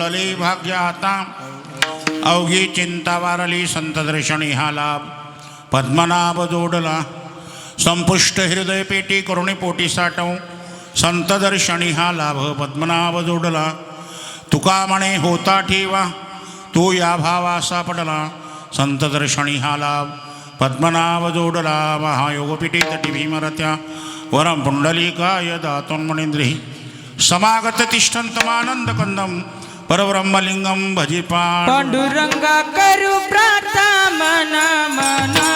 लली भाग्य आता अवघी चिंता वारली संत दर्शनी हा लाभ पद्मनाभ जोडला संपुष्ट हृदय पेटी करुणी पोटी साठव संत दर्शनी हा लाभ पद्मनाभ जोडला तुका म्हणे होता ठेवा तू या भावा सापडला संत दर्शनी हा लाभ पद्मनाभ जोडला महायोगपीठी तटी भीमरत्या वरम पुंडलिकाय दातोन्मणेंद्री समागत तिष्ठन्तमानंद कंदम परब्रह्मलिंगम भजिपान पांडुरंगा करू प्रार्थना मना मना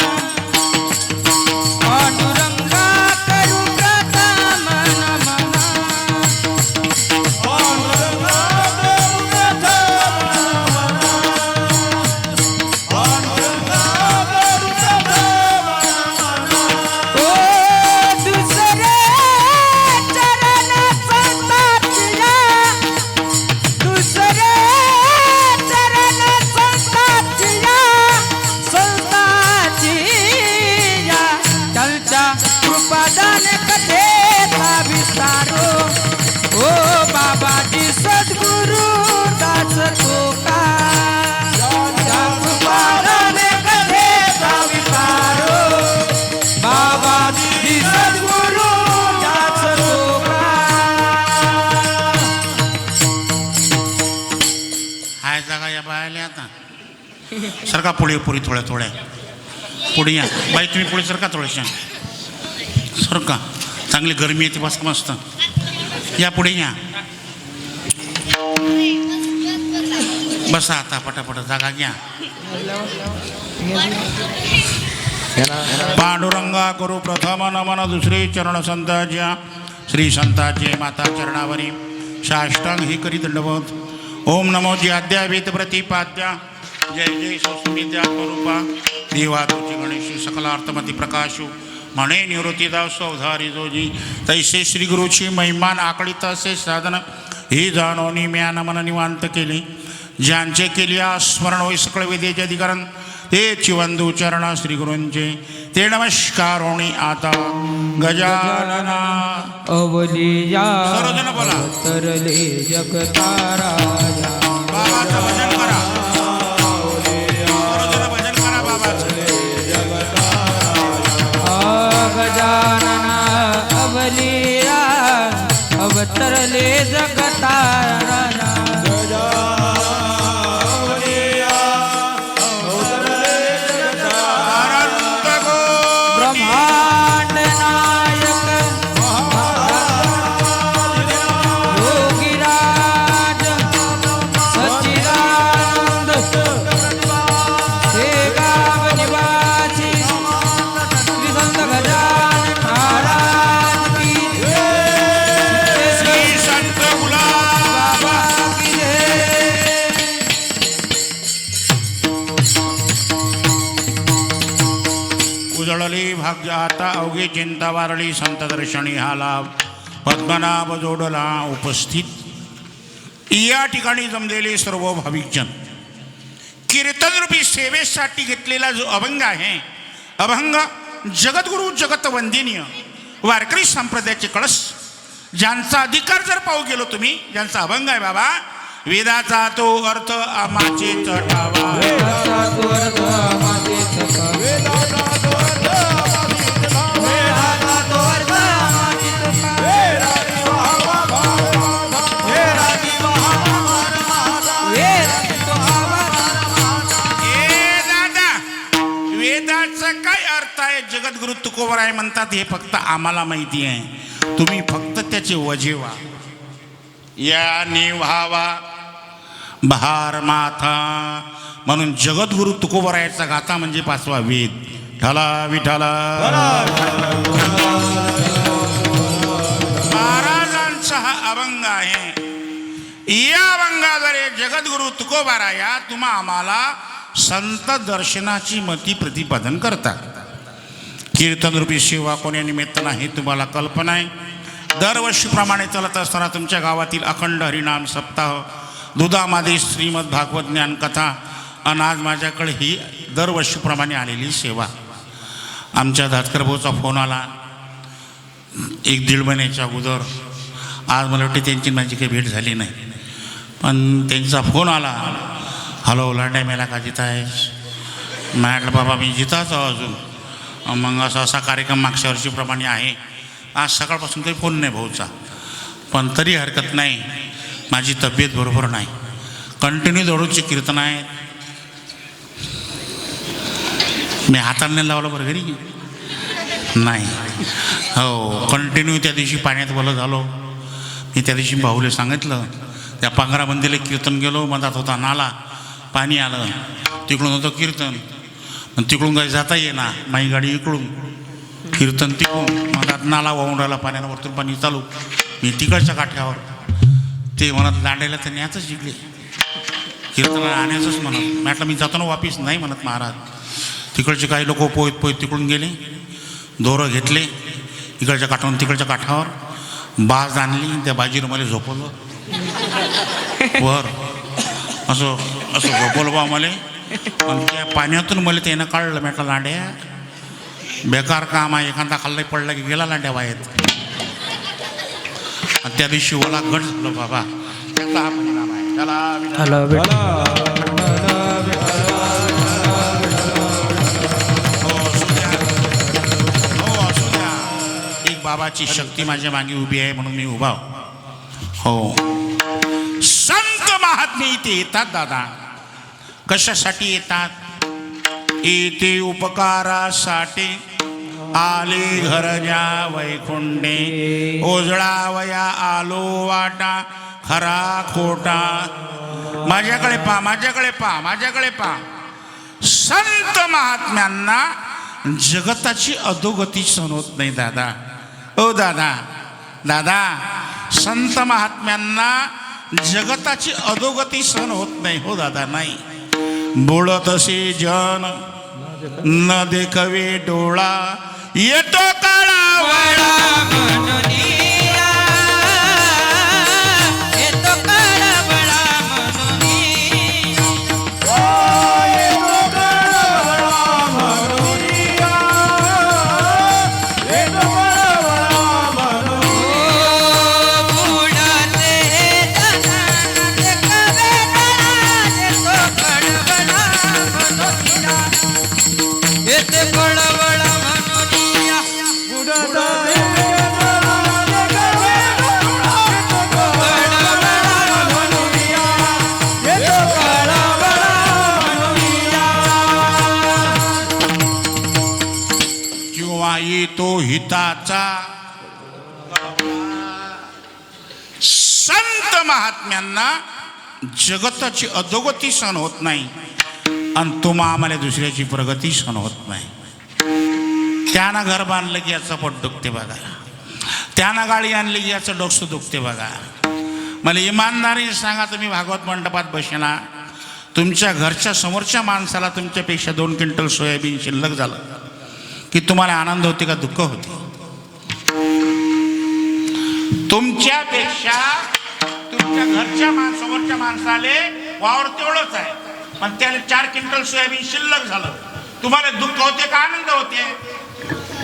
पांडुरंगा करू प्रार्थना मना मना पांडुरंगा करू प्रार्थना मना पांडुरंगा करू प्रार्थना ओ दुसरे चरण संतापला दुसरे चरण संतापला संताचिया चलचा कृपादान कथेचा विस्तारो ओ बाबाजी सद्गुरु दास तुका कृपादान कथेचा विस्तारो बाबाजी सद्गुरु दास तुका हाय जागा या बायला आता सरका पुढे पुरी थोड्या थोड्या पुढे या बाई तुम्ही पुढे सरका थोड्याशा सरका चांगली गरमी येते बस मस्त या पुढे या बसा आता पटापट जागा घ्या पांडुरंगा करू प्रथम नमन दुसरे चरण संताच्या श्री संताचे माता चरणावरी साष्टांग ही करी दंडवत ओम नमो ज्याद्यावेत प्रतिपाद्या जय जय सुस्मित्या स्वरूपा देवा तुझी गणेश सकलार्थमती प्रकाशू म्हणे निवृत्तीदाव स्वधारी जोजी तैसे श्री गुरुची महिमान आकळीत असे साधन ही जाणवणी म्या नमन निवांत केली ज्यांचे केली स्मरण होई सकळ विद्येचे अधिकरण ते चिवंदू चरण श्री गुरूंचे ते नमस्कार होणी आता गजानना अवलिया सर्वजण बोला तरले जगताराया बाबाचं भजन करा सर्वजण भजन करा बाबाचं गजानना अवलिया अवतरले जगताराया ब्रह्मांड नायक योगीराज सच्चिदानंद शेगाव निवासी श्री संत गजानन महाराज की श्री संत गुलाब बाबा की जय. उजळली भाग्य आता अवघी चिंता वारली संत दर्शनी हा लाभ पद्मनाभ जोडला उपस्थित या ठिकाणी जमलेले सर्व भाविकजन कीर्तनरूपी सेवेसाठी घेतलेला जो अभंग आहे अभंग जगद्गुरु जगतवंदनीय वारकरी संप्रदायाचे कळस ज्यांचा अधिकार जर पाहू गेलो तुम्ही ज्यांचा अभंग आहे बाबा वेदाचा तो अर्थ आमाचे चटावा वेदाचा काय अर्थ आहे जगद्गुरु तुकोबराय म्हणतात हे फक्त आम्हाला माहिती आहे तुम्ही फक्त त्याचे वजे व्हा या निव्हावा भार माथा म्हणून जगद्गुरु तुकोबरायाचा गाथा म्हणजे पाचवा वेद ठाला विठाला महाराजांचा हा अभंग आहे या अभंगाद्वारे जगद्गुरु तुकोबाराया तुम्हा आम्हाला संत दर्शनाची मती प्रतिपादन करतात कीर्तनरूपी सेवा कोण्या निमित्त नाही तुम्हाला कल्पना आहे दरवर्षीप्रमाणे चालत असताना तुमच्या गावातील अखंड हरिनाम सप्ताह दुधामादी श्रीमद भागवत ज्ञान कथा आणि आज माझ्याकडे ही दरवर्षीप्रमाणे आलेली सेवा आमच्या धातकर भाऊचा फोन आला 1-1.5 महिन्याच्या अगोदर आज मला वाटते त्यांची माझी काही भेट झाली नाही पण त्यांचा फोन आला, हॅलो लांड्या मेला का जिथं आहेस? म्हटलं बाबा मी जिथंच आहो अजून. मग असा कार्यक्रम मागच्या वर्षीप्रमाणे आहे. आज सकाळपासून काही फोन नाही भाऊचा, पण तरी हरकत नाही, माझी तब्येत बरोबर नाही. कंटिन्यू दररोजची कीर्तन आहेत. मी हाताने लावलं बरं घरी नाही. हो, कंटिन्यू त्या दिवशी पाण्यात बोलत झालो. मी त्या दिवशी भाऊले सांगितलं, त्या पांघराबंदीला कीर्तन गेलो, मधात होता नाला, पाणी आलं, तिकडून होतं कीर्तन, आणि तिकडून काही जाता येईना, माझी गाडी इकडून, कीर्तन तिकडून, मधात नाला वाहून राहिला, पाण्यानं वरतून पाणी चालू. मी तिकडच्या काठ्यावर, ते म्हणत लांडायला तर न्यायचंच जिंकले, कीर्तनाला आणायचंच म्हणत. म्हटलं मी जातो ना वापिस, नाही म्हणत महाराज. तिकडचे काही लोक पोहत पोहत तिकडून गेले, दोरं घेतले, इकडच्या काठावरून तिकडच्या काठावर बाज आणली, त्या बाजीनं मला झोपवलं वर, असं असं झोपवलं बा मला. आणि त्या पाण्यातून मला त्यानं काढलं. म्हटलं लांड्या बेकार काम आहे, एखादा खाल्ला पडला की गेला लांड्या बाहेर. आणि त्या दिवशी ओला गट झालो बाबा. त्याचा हा परिणाम आहे. बाबाची शक्ती माझ्या मागे उभी आहे म्हणून मी उभा हो. संत महात्मे इथे येतात दादा. कशासाठी येतात? येते उपकारासाठी, आले घरच्या वैकुंठे, ओजळावया आलो वाटा, खरा खोटा. माझ्याकडे पहा, माझ्याकडे पहा, माझ्याकडे पहा. संत महात्म्यांना जगताची अधोगती सहन होत नाही दादा. ओ दादा, दादा, संत महात्म्यांना जगताची अधोगती सहन होत नाही हो दादा. नाही बोलत असे जन न देखवे डोळा, येतो काळा वाळा मनोनिया, येतो काळा बळा मनोनिया, येतो काळा बळा मनोनिया, येतो काळा बळा मनोनिया. बुडाले दाना देखवे डोळा, येतो काळा बळा मनोनिया, येते बळबळ मनोनिया. किंवा येतो हिताचा. संत महात्म्यांना जगताची अधोगती सहन होत नाही, आणि तुम्हा आम्हाला दुसऱ्याची प्रगती सहन होत नाही. त्यानं घर बांधलं की याचं पोट दुखते बघा, त्यानं गाडी आणली की याचं डोकं दुखते बघा. मला इमानदारी सांगा, तुम्ही भागवत मंडपात बसला, तुमच्या घरच्या समोरच्या माणसाला तुमच्यापेक्षा 2 क्विंटल सोयाबीन शिल्लक झालं की तुम्हाला आनंद होते का दुःख होते? तुमच्यापेक्षा तुमच्या घरच्या समोरच्या माणसाले वावर तेवढंच आहे, पण त्याला 4 क्विंटल सोयाबीन शिल्लक झालं, तुम्हाला दुःख होते का आनंद होते?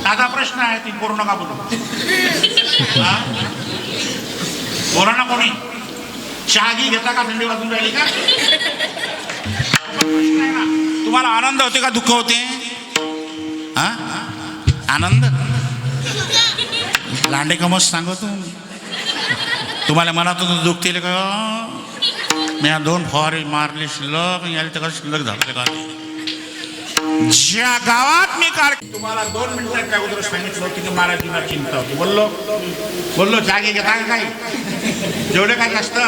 साधा प्रश्न आहे, ती करू नका बोलू. बोला ना कोणी. चहा घी घेता का? थंडी वाजून राहिली का? प्रश्न आहे ना. तुम्हाला आनंद होते का दुःख होते? हा, आनंद. लांडे का मस्त सांगतो. तुम्हाला मनातून दुःख केले का? मी 2 फवारे मारले शिल्लक, याला तर शिल्लक झाले का? ज्या गावात मी तुम्हाला 2 मिनिटाच्या अगोदर सांगितलं होतं की मला जीवनात चिंता होती. बोललो जागे घेता का काही? जेवढे काही जास्त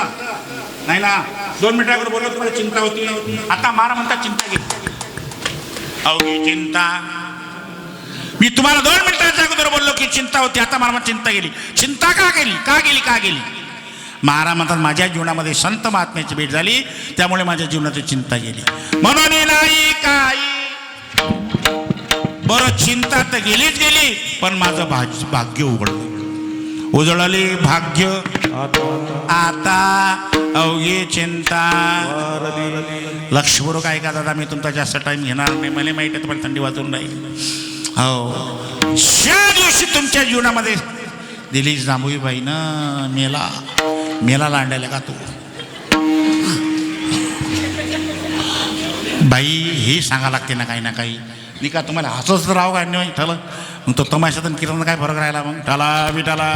नाही ना. 2 मिनिटावर बोललो तुम्हाला चिंता होती. आता मारा म्हणतात चिंता गेली. अवघी चिंता. मी तुम्हाला 2 मिनिटाच्या अगोदर बोललो की चिंता होती, आता मला चिंता गेली. चिंता का गेली? का गेली? का गेली? महाराज म्हणतात माझ्या जीवनामध्ये संत महात्म्याची भेट झाली, त्यामुळे माझ्या जीवनाची चिंता गेली. म्हणून नाही काही. बरं, चिंता तर गेलीच गेली, पण माझं भाग्य उघडलं. उजळले भाग्य आता अवघी चिंता. लक्षपूर्वक ऐका दादा, मी तुमचा जास्त टाइम घेणार नाही. मला माहिती आहे पण थंडी वाजून राहील. हो, ज्या दिवशी तुमच्या जीवनामध्ये दिली जांभूबाईनं मेला लांडायला का तू हे सांगा लागते ना काही मी का तुम्हाला हसच राव काय नाही ठरलं मग तो तमाशात आणि कीर्तन काय फरक राहिला मग ठला विठाला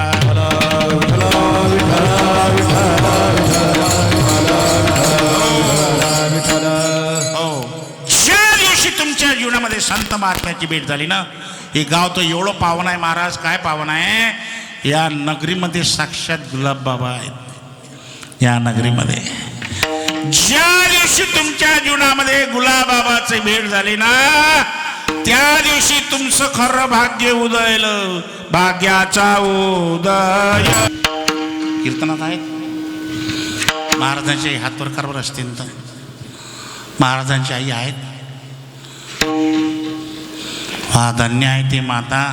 हो ज्या दिवशी तुमच्या जीवनामध्ये संत महात्म्याची भेट झाली ना हे गाव तर एवढं पावन आहे महाराज काय पावन आहे या नगरीमध्ये साक्षात गुलाब बाबा आहेत या नगरीमध्ये ज्या दिवशी तुमच्या जीवनामध्ये गुलाबाबाची भेट झाली ना त्या दिवशी तुमचं खरं भाग्य उदयलं भाग्याचा उदय कीर्तनात आहेत महाराजांची आई हात वर कारवर असतील तर महाराजांची आई आहेत हा धन्य आहे ते माता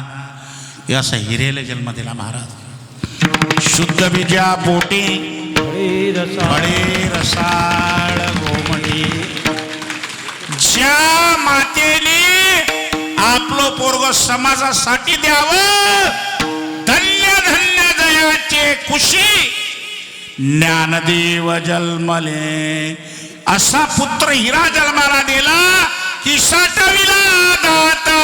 असं हिरेला जन्म दिला महाराज शुद्ध बीजा पोटी बडे रसाळ गोमटी ज्या मातेने आपलं पोरग समाजासाठी द्यावं धन्य धन्य दयाचे कुशी ज्ञानदेव जन्मले असा पुत्र हिरा जन्माला दिला की साठविला दाता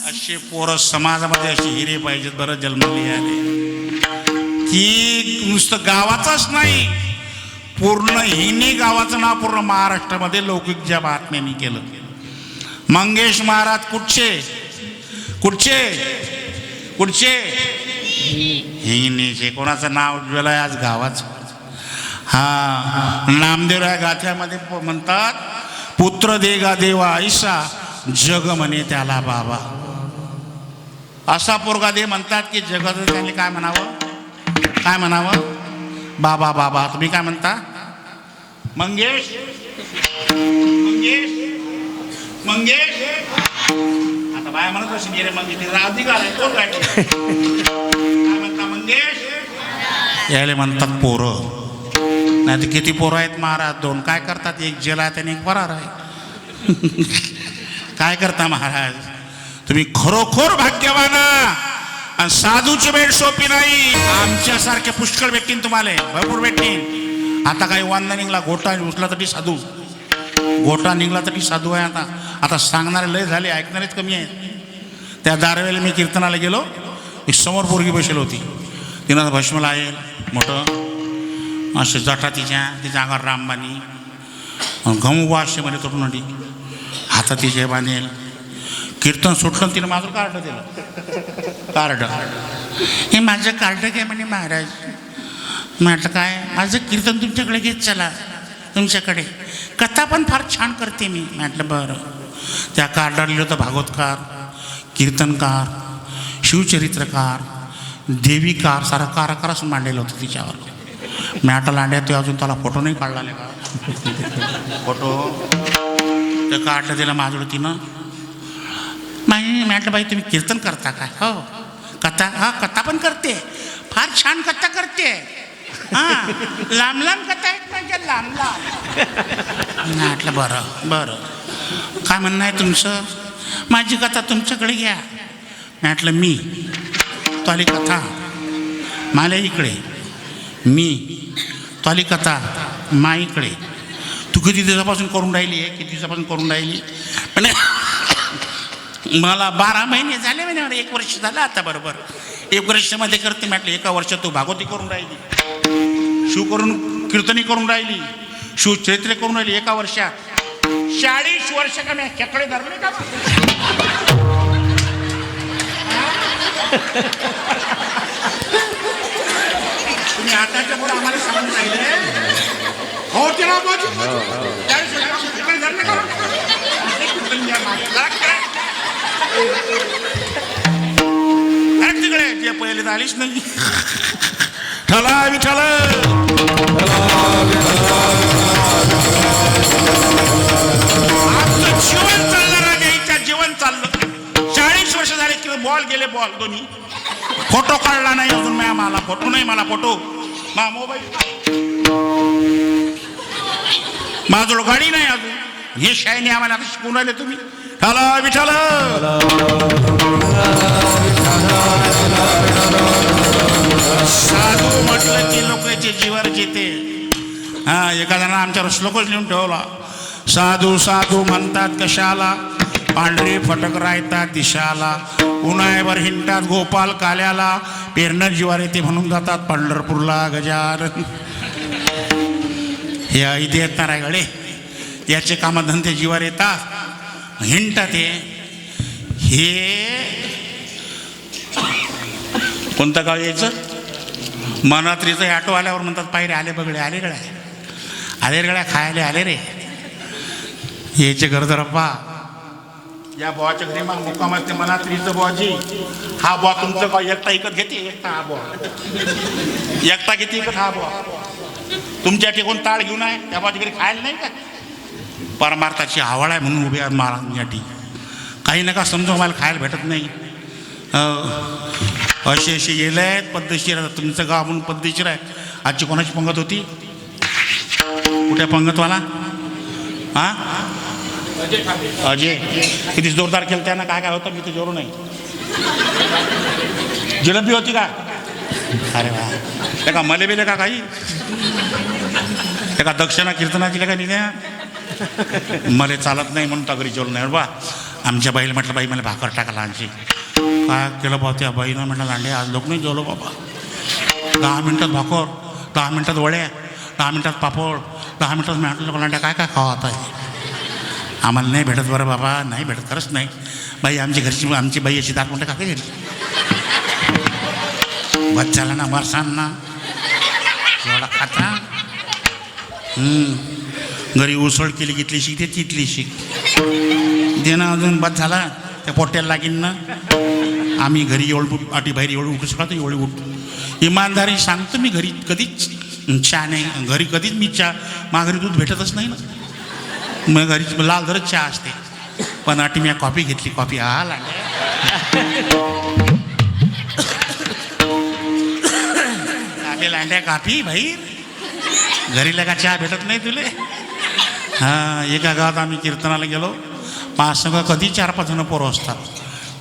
असे पोरं समाजामध्ये असे हिरे पाहिजेत बरं जन्मले आले की नुसतं गावाचंच नाही पूर्ण हिनी गावाचं नाव पूर्ण महाराष्ट्रामध्ये लौकिकच्या बातम्यांनी केलं मंगेश महाराज कुठचे हिनीचे कोणाचं नाव उज्ज्वल आहे आज गावाचं हा नामदेवराय गाथ्यामध्ये म्हणतात पुत्र देगा देवा ऐसा जग म्हणे त्याला बाबा असा पोरगा दे म्हणतात की जगात त्यांनी काय म्हणावं बाबा बाबा तुम्ही काय म्हणता मंगेश आता बाय म्हणत असेल रे मंगेश अधिकार आहे कोण काय म्हणता मंगेश यायला म्हणतात पोरं नाही तर किती पोरं आहेत महाराज दोन काय करतात एक जेल आहे आणि एक फरार आहे काय करता महाराज तुम्ही खरोखर भाग्यवान आणि साधूची भेट सोपी नाही आमच्यासारखे पुष्कळ भेटतील तुम्हाला भरपूर भेटतील आता काही वांदा निघला गोटा उचला तरी साधू गोटा निघला तरी साधू आहे आता सांगणारे लय झाले ऐकणारेच कमी आहेत त्या दारवेला मी कीर्तनाला गेलो एक समोर पोरगी बसेल होती तिनं भस्मला आहे मोठं असे जठा तिच्या अंगावर रामबाणी घम उभा असे मध्ये तोडून होती हातात तिचे बांधेल कीर्तन सुटलं तिनं माझं कार्ड हे माझं कार्ड काय म्हणे महाराज म्हटलं काय माझं कीर्तन तुमच्याकडे घेत चला तुमच्याकडे कथा पण फार छान करते मी म्हटलं बरं त्या कार्डावर लिहिलं होतं भागवतकार कीर्तनकार शिवचरित्रकार देवीकार सारा काराकारच मांडलेलं होतं तिच्यावर मी आता लांड्या ते अजून त्याला फोटो नाही काढला का फोटो ते काढलं दिलं माझं तिनं म्हटलं बाई तुम्ही कीर्तन करता काय हो कथा पण करते फार छान कथा करते हां लांब कथा आहेत म्हणजे लांब म्हटलं बरं काय म्हणणं आहे तुमचं माझी कथा तुमच्याकडे घ्या म्हटलं मी तो आली कथा मला इकडे मी तो आली कथा मा इकडे तू किती दिवसापासून करून राहिली आहे किती दिवसापासून करून राहिली पण मला 12 महिने झाले म्हणे 1 वर्ष झालं आता बरोबर 1 वर्षामध्ये करते म्हटलं 1 वर्षात तू भागवती करून राहिली शिव करून कीर्तनी करून राहिली शिवचरित्र करून राहिली 1 वर्षात 40 वर्ष का मी खेकडे धरले का तुम्ही आताच्या पुढे आम्हाला सांगून राहिले हो ते ना बाजू 40 वर्ष खेकडे धरले का तिकडे जे पहिले तर आलीच नाही ठला विठ्ठल आमचं जीवन चाललं राजाईच्या जीवन चाललं 40 वर्ष झाले किंवा बॉल गेले बॉल दोन्ही फोटो काढला नाही अजून मला फोटो नाही मला फोटो मा मोबाईल माझजवळ गाडी नाही अजून, हे शायने आम्हाला आता शिकवून राहिले तुम्ही. ठाला विठाल साधू म्हटलं की लोकांचे जीवर जिते. हा, एखाद्यानं आमच्यावर श्लोकच लिहून ठेवला, साधू साधू म्हणतात कशाला, पांढरे फटक रायतात दिशाला, उन्हाळ्यावर हिंडतात गोपाल काल्याला, पेरणं जीवार येते म्हणून जातात पंढरपूरला गजानन. हे ऐदे येत ना रायगडे, याचे कामधंदे जीवार येतात, हिंडतात. हे कोणतं गाव यायचं, मनरात्रीचं ॲटो आल्यावर म्हणतात पायरे आले बगडे आले गड्या खायला आले रे. यायचे गरजरप्पा या बुवाच्या घरी मग मुक्काम असते मनात्रीचं बुवाजी. हा बुवा तुमचं गाव एकटा इकत घेते, एकटा हा बुवा एकटा घेते इकत हा बुवा. तुमच्या कोण ताळ घेऊन आहे त्या बुवाच्या घरी खायला नाही का. परमार्थाची आवड आहे म्हणून उभे आहेत महाराजांसाठी. काही नका समजू मला खायला भेटत नाही. असे गेले आहेत पद्धतशीर. तुमचं गाव म्हणून पद्धतशीर आहे. आजची कोणाची पंगत होती, कुठे पंगतवाला? हां अजय, किती जोरदार केलं त्यानं. काय काय होतं मी तर जोरू नाही. जिलेबी होती का? अरे वा. त्या का मले बिले का काही, त्या का दक्षिणा कीर्तनाची का निघ्या. मला चालत नाही म्हणून तगरी जेवलो नाही बा. आमच्या बाईला म्हटलं बाई मला भाकर टाका लहानशी. काय केलं बाबा त्या बाईनं म्हटलं लांडे आज लोक नाही जेवलो बाबा. 10 मिनटात भाकर, 10 मिनटात वड्या, 10 मिनटात पापड, 10 मिनटात म्हटलं लांड्या काय काय खावा आता. आम्हाला नाही भेटत बरं बाबा, नाही भेटत खरंच नाही. बाई आमच्या घरची आमची बाई अशी दात म्हणते का घरी बच्चाला ना मरसान ना एवढा खाता. घरी उसळ केली घेतली शिक ते तिथली शिक देणं अजून बस झाला त्या पोट्याला लागीन ना. आम्ही घरी एवढं आटी बाहेर एवढं उठू शकतो एवढी उठतो. इमानदारी सांगतो मी घरी कधीच चहा नाही. घरी कधीच मी चहा मा घरी दूध भेटतच नाही ना. मग घरी लाल धरच चहा असते. पण आटी मी कॉफी घेतली. कॉफी हा लांडे लांड्या कॉफी बाहेर घरी लगा चहा भेटत नाही तुले. हां, एका गावात आम्ही कीर्तनाला गेलो. माझं कधी 4-5 जणं पोरं असतात.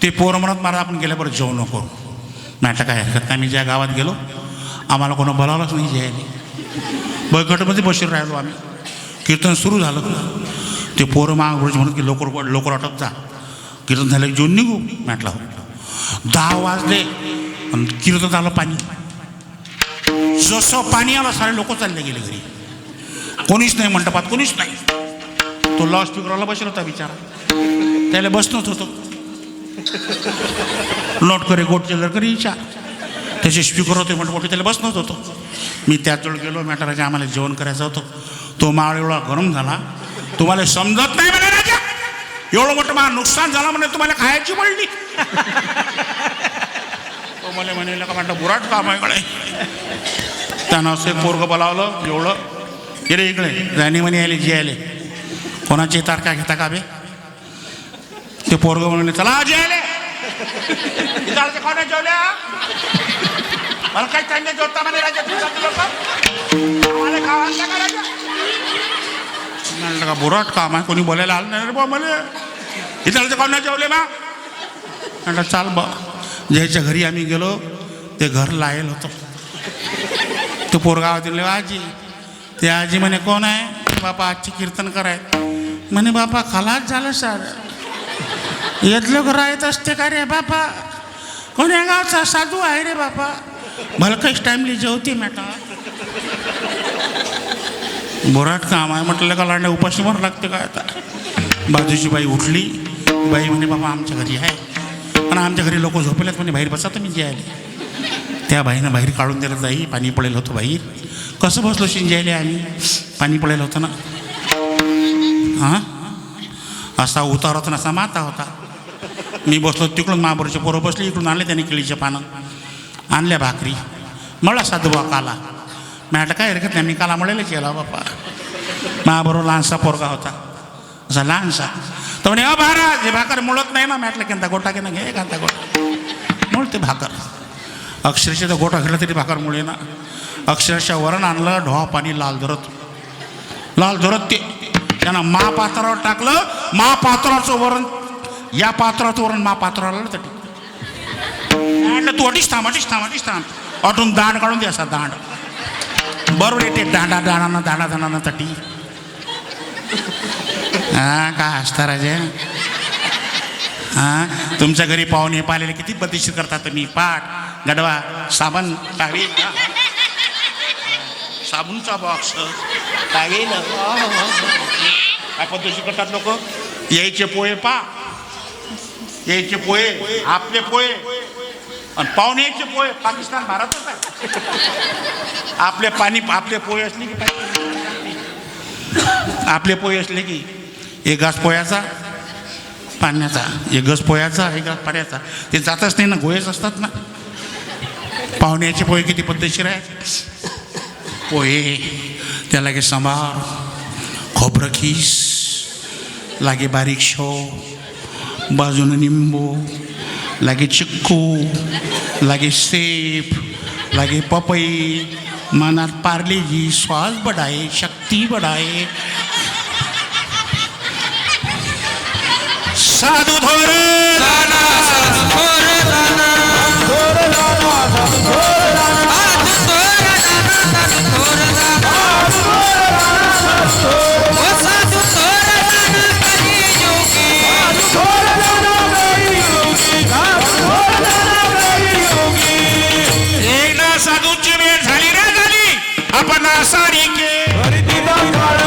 ते पोरं म्हणत मला आपण गेल्याबरोबर जेवण करू. म्हटलं काय हरकत नाही. आम्ही ज्या गावात गेलो आम्हाला कोणा बोलावलंच नाही जेवायला. बळकटमध्ये बसून राहिलो आम्ही. कीर्तन सुरू झालं. ते पोरं मागोरचे म्हणत की लवकर आटप जा, कीर्तन झालं की जेवून निघू. म्हटलं हो. 10 वाजले आणि कीर्तन झालं. पाणी जसं पाणी आलं सारे लोक चालले गेले घरी. कोणीच नाही मंडपात, कोणीच नाही. तो लाऊडस्पीकरला बसला होता बिचारा, त्याला बसणंच होतं. नोट करे गोटचे जर करी विचार त्याचे स्पीकर होते मोठे त्याला बसणंच होतं. मी त्याजवळ गेलो. मॅटराच्या आम्हाला जेवण करायचं होतं. तो माळ एवढा गरम झाला तुम्हाला समजत नाही म्हणे राजा. एवढं मोठं मला नुकसान झालं म्हणे तुम्हाला खायची पडली. तो मला म्हणेल का म्हटलं बुराट काम आहे इकडे. त्यानं असं पोरगं बोलावलं एवढं गेले इकडे जाणे म्हणे आले जे आले. कोणाचे तारखा घेता का बे. ते पोरगं म्हणले चला जे आले कोणा जेवल्या मला काही त्यांनी जेवता म्हणे राजा मला खावा का राजा. म्हणलं का बुराट काम आहे कोणी बोलायला आलं नाही रे बा मला. इथं कोणा जेवले बा. म्हटलं चाल बा. ज्याच्या घरी आम्ही गेलो ते घर लायल होतं. तो पोरगावात दिले आजी. ते आजी म्हणे कोण आहे. बापा आजची कीर्तन कराय म्हणे. बापा खलास झालं सर. येतलं घर येत असते का रे बापा. कोण्या गावचा साधू आहे रे बापा. मला काहीच टाईमली जेवते मॅटा. बोराट काम आहे म्हटलं का लांड्या उपाशी मर लागते काय आता. बाजूची बाई उठली. बाई म्हणे बाबा आमच्या घरी आहे पण आमच्या घरी लोक झोपलेत म्हणे बाहेर बसा तुम्ही जेवायला. त्या बाईनं बाहेर काढून दिलं. जाई पाणी पडेल होतं बाहेर. कसं बसलो शिंजायला आम्ही. पाणी पडेल होतं ना. हां असा उतार होता ना असा माता होता. मी बसलो तिकडून महाबरोबरचे पोरं बसली. इकडून आणले त्याने केळीच्या पानं आणल्या भाकरी. मला साधूबा काला. मी म्हटलं काय हरकत नाही मी काला मिळेलच केला बापा. महाबरोबर लहानसा पोरगा होता असा लहानसा. तर म्हणे महाराज हे भाकर मुळत नाही ना. म्हटलं केंता गोटा की ना घे कांता गोटा मुळते भाकर. अक्षरशः तर गोटा घेतला तरी भाकर मुळे ना. अक्षरशः वरण आणलं ढोहा पाणी लाल धरत लाल धरत ते त्यांना महापात्रावर टाकलं. महापात्राचं वरण या पात्राचं वरण महापात्राला तटी. तू अटीच थांब अटून दांड काढून दे असा दांड. बरोबर येते दांडानं तटी. हा काय हसता राजे. हा तुमच्या घरी पाहुणे पाहिलेले किती पद्धतशीर करतात तुम्ही. पाट गडवा साबण टावेल साबूनचा बॉक्स टावेल काय पद्धतशीर करतात लोक. यायचे पोहे यायचे पोहे आपले पोहे आणि पाहुणे यायचे पोहे. पाकिस्तान भारतच आहे. आपले पोहे असले की आपले पोहे असले की एक घास पोह्याचा पाण्याचा, एक घास पोह्याचा, एक घास पाण्याचा. ते जातच नाही ना, गोळेच असतात ना. पाहुण्याचे पोहे किती पद्धतशीर आहेत. पोहे त्या लागे सांबार, खोबरं खीस, लागे बारीक शेव, बाजूनं निंबू, लागे चिक्कू, लागे सेब, लागे पपई, मनात पार्लेजी, श्वास बढ़ाए, शक्ति बढ़ाए. साधु थोर दाना, साधु थोर दाना, थोर दाना, साधु थोर दाना, साधु थोर दाना, साधु थोर दाना, साधु थोर दाना करी योगी, साधु थोर दाना करी योगी, साधु थोर दाना करी योगी. एकदा साधूची वेळ झाली रे झाली. आपण सारी के गरिदीदा काळ,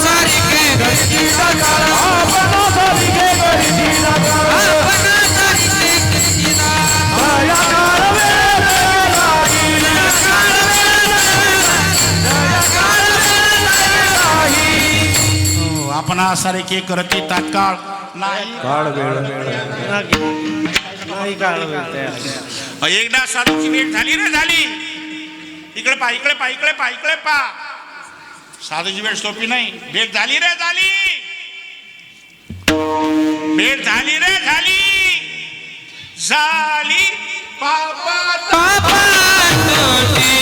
सारी के गरिदीदा काळ, आपण सारी के गरिदीदा काळ, आपण सारी के गरिदीदा या काळ वेळ नाही, या काळ वेळ नाही. आपण सारी के करती तात्काळ नाही. काळ वेळ नाही, काळ वेळ तयार. एकदा साधूची भेट झाली रे झाली. इकडे पा इकडे पा इकडे पा इकडे पा. साधूची भेट सोपी नाही. भेट झाली रे झाली. भेट झाली रे झाली. झाली पापा पापा तोटी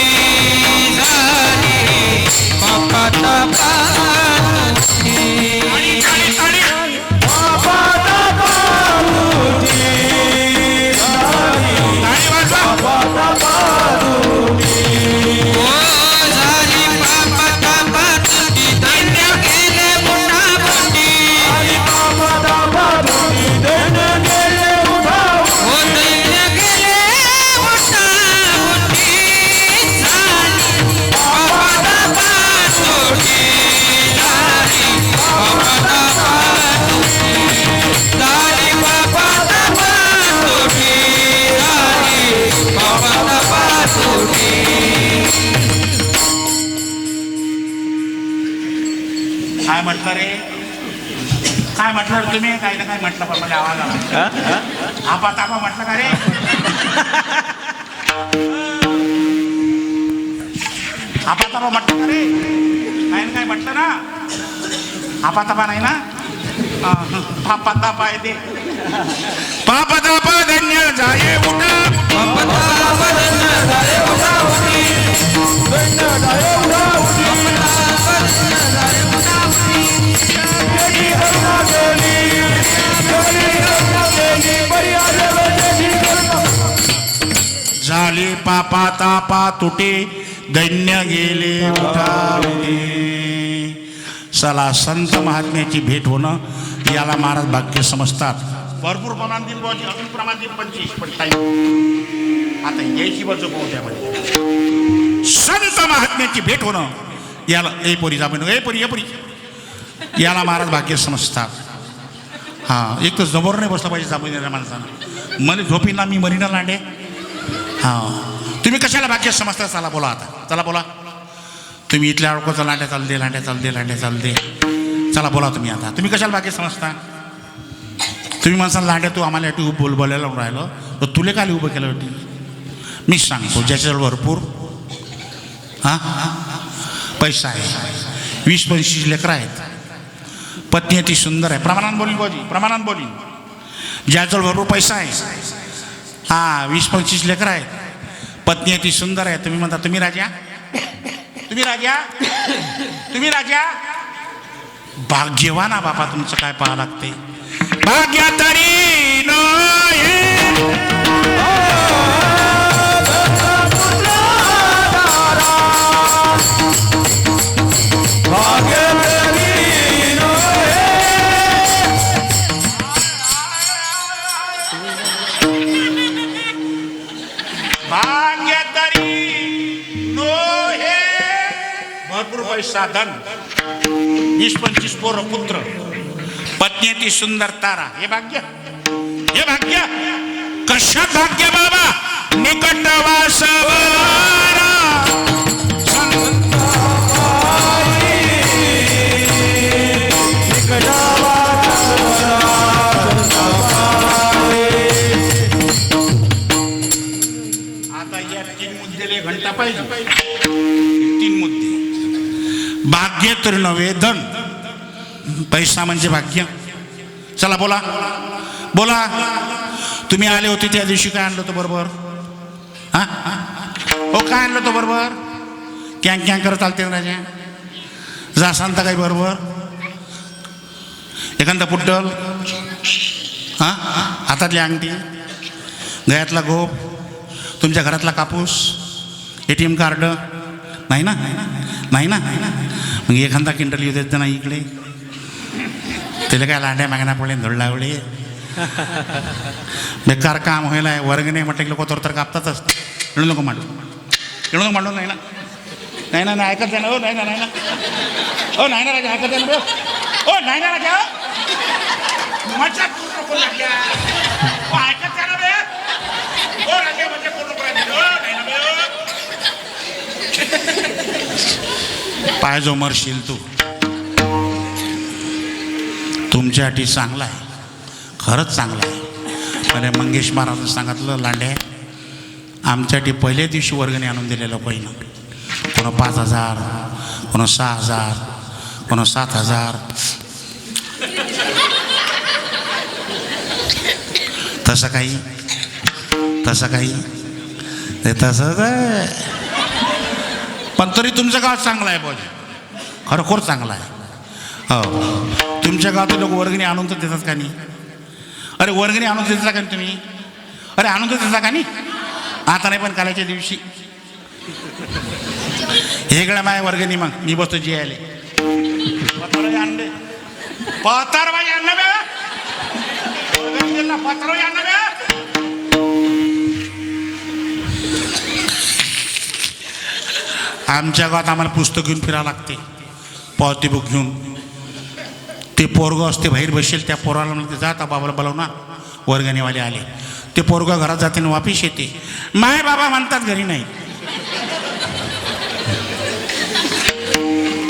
झाली, पापा तापा तोटी. ताडी ताडी ताडी. पापा तापा तुझी झाली, ताडी वाजवा. पापा तापा तुझी. ओ झाली पापा तापा तोटी, धन्य गेले मुठामुठी. आणि पापा तापा तुझी धन गेले उठाव. ओ धन्य गेले मुठामुठी. झाली पापा तापा तोटी झाली, पापा तापा तोटी झाली, पापा तापा तोटी झाली, पापा तापा तोटी. काय म्हटलं रे. काय म्हटलं रे तुम्ही. काही ना काय म्हटलं पण मला आवाज आला. आपा तापा म्हटलं का रे. आपा तापा म्हटलं का रे. काही ना काय म्हटलं ना. आपा तापा नाही ना. पापा तापा आहे ते. पापा तापा धन्य जाये उठा. पापा तापा धन्य झाले उठावती. धन्य झाले उठावती. गेली करुणा गेली, गेली करुणा गेली, बरी आले वेळेची करुणा. झाले पापा तापा तुटे, दैन्य गेले उठावते. चला संत महात्म्याची भेट होणं याला महाराज भाग्य समजतात. भरपूर प्रमाण दिल बाजी, अजून प्रमाण दिल 25 पण टाईम आता यायची बाजू पाहू त्यामध्ये. संत महात्म्याची भेट होणं याला ए पोरी जा म्हणून ए पोरी ए पोरी याला महाराज भाग्य समजतात. हां एक तर जबर नाही बसला पाहिजे जाबून येणाऱ्या माणसानं. मला झोपीना मी मरीना लांडे. हां तुम्ही कशाला भाग्य समजता. चला बोला आता. चला बोला. तुम्ही इथल्या अडकोचा लांड्या चाल दे लांड्या चाल दे लांड्या चाल दे. चला बोला तुम्ही आता. तुम्ही कशाला भाग्य समजता. तुम्ही माणसाला लांड्या तू आम्हाला याटी बोलायला राहिलं तर तुले काय उभं केलं होती. मी सांगतो ज्याच्याजवळ भरपूर हां पैसा आहे, 20-25 लेकरं आहेत, पत्नी ती सुंदर आहे. प्रमाणात बोलीन बाजी, प्रमाणात बोलीन. ज्याजवळ भरपूर पैसा आहे, हां 20-25 लेकरं आहेत, पत्नी ती सुंदर आहे. तुम्ही म्हणता तुम्ही राजा तुम्ही राजा तुम्ही राजा भाग्यवाना बापा तुमचं काय पाहा लागते भाग्य तरी नये भाग्य तरी नो हे भरपूर पैसा धन 20-25 पोरं पुत्र पत्नी ती सुंदर तारा हे भाग्य कशात भाग्य बाबा निकट वासवारा आता या 3 मुद्द्याले घंटा पाहिजे 3 मुद्दे भाग्य तर नव्हे धन पैसा म्हणजे भाग्य चला बोला बोला तुम्ही आले होते त्या दिवशी काय आणलं होतं बरोबर हा हो काय आणलं होतं बरोबर कॅंग कॅंग करत चालते ना राजा जा सांगता काही बरोबर एखादा पुट्टल हा हातातली अंगठी गळ्यातला गोप तुमच्या घरातला कापूस ATM कार्ड नाही ना मग एखादा किंडल येऊ देत ना इकडे त्याला काय लांड्या मागण्या पडले धडलावळे बेकार काम व्हायला आहे वर्गणे म्हटलं की लोक तर कापतातच म्हणून नको मांडू नाही ना ऐकत जा ना हो नाही ना राजा ऐकत जा ना हो नाही ना राजा मजा करू नको राजा ऐकत जा ना बे हो राजा मजा करू नको राजा नाही ना पाय जो मरशील तू तुमच्यासाठी चांगला आहे खरंच चांगला आहे अरे मंगेश महाराजांनी सांगितलं लांडे आमच्यासाठी पहिल्या दिवशी वर्गणी आणून दिलेलं पहिलं कोणा 5,000 कोणा 6,000 कोणा 7,000 तसं काही ते तसंच आहे पण तरी तुमचं गाव चांगलं आहे बोल खरोखर चांगलं आहे हो तुमच्या गावात लोक वर्गणी आणून तर देतात का नाही अरे वर्गणी आणून देता का तुम्ही अरे आणून तर देता का नाही आता नाही पण कालाच्या दिवशी हे गळ्या माय वर्गणी मग मी बसतो जी आले आणले पतारबाई आणलं बे पतारबाई आणलं बे आमच्या गावात आम्हाला पुस्तक घेऊन फिरावं लागते पावती बुक घेऊन ते पोरगं असते बाहेर बसेल त्या पोराला म्हणते जाता बाबाला बोलवणार वर्गणीवाले आले ते पोरगं घरात जाते आणि वापिस येते माय बाबा म्हणतात घरी नाही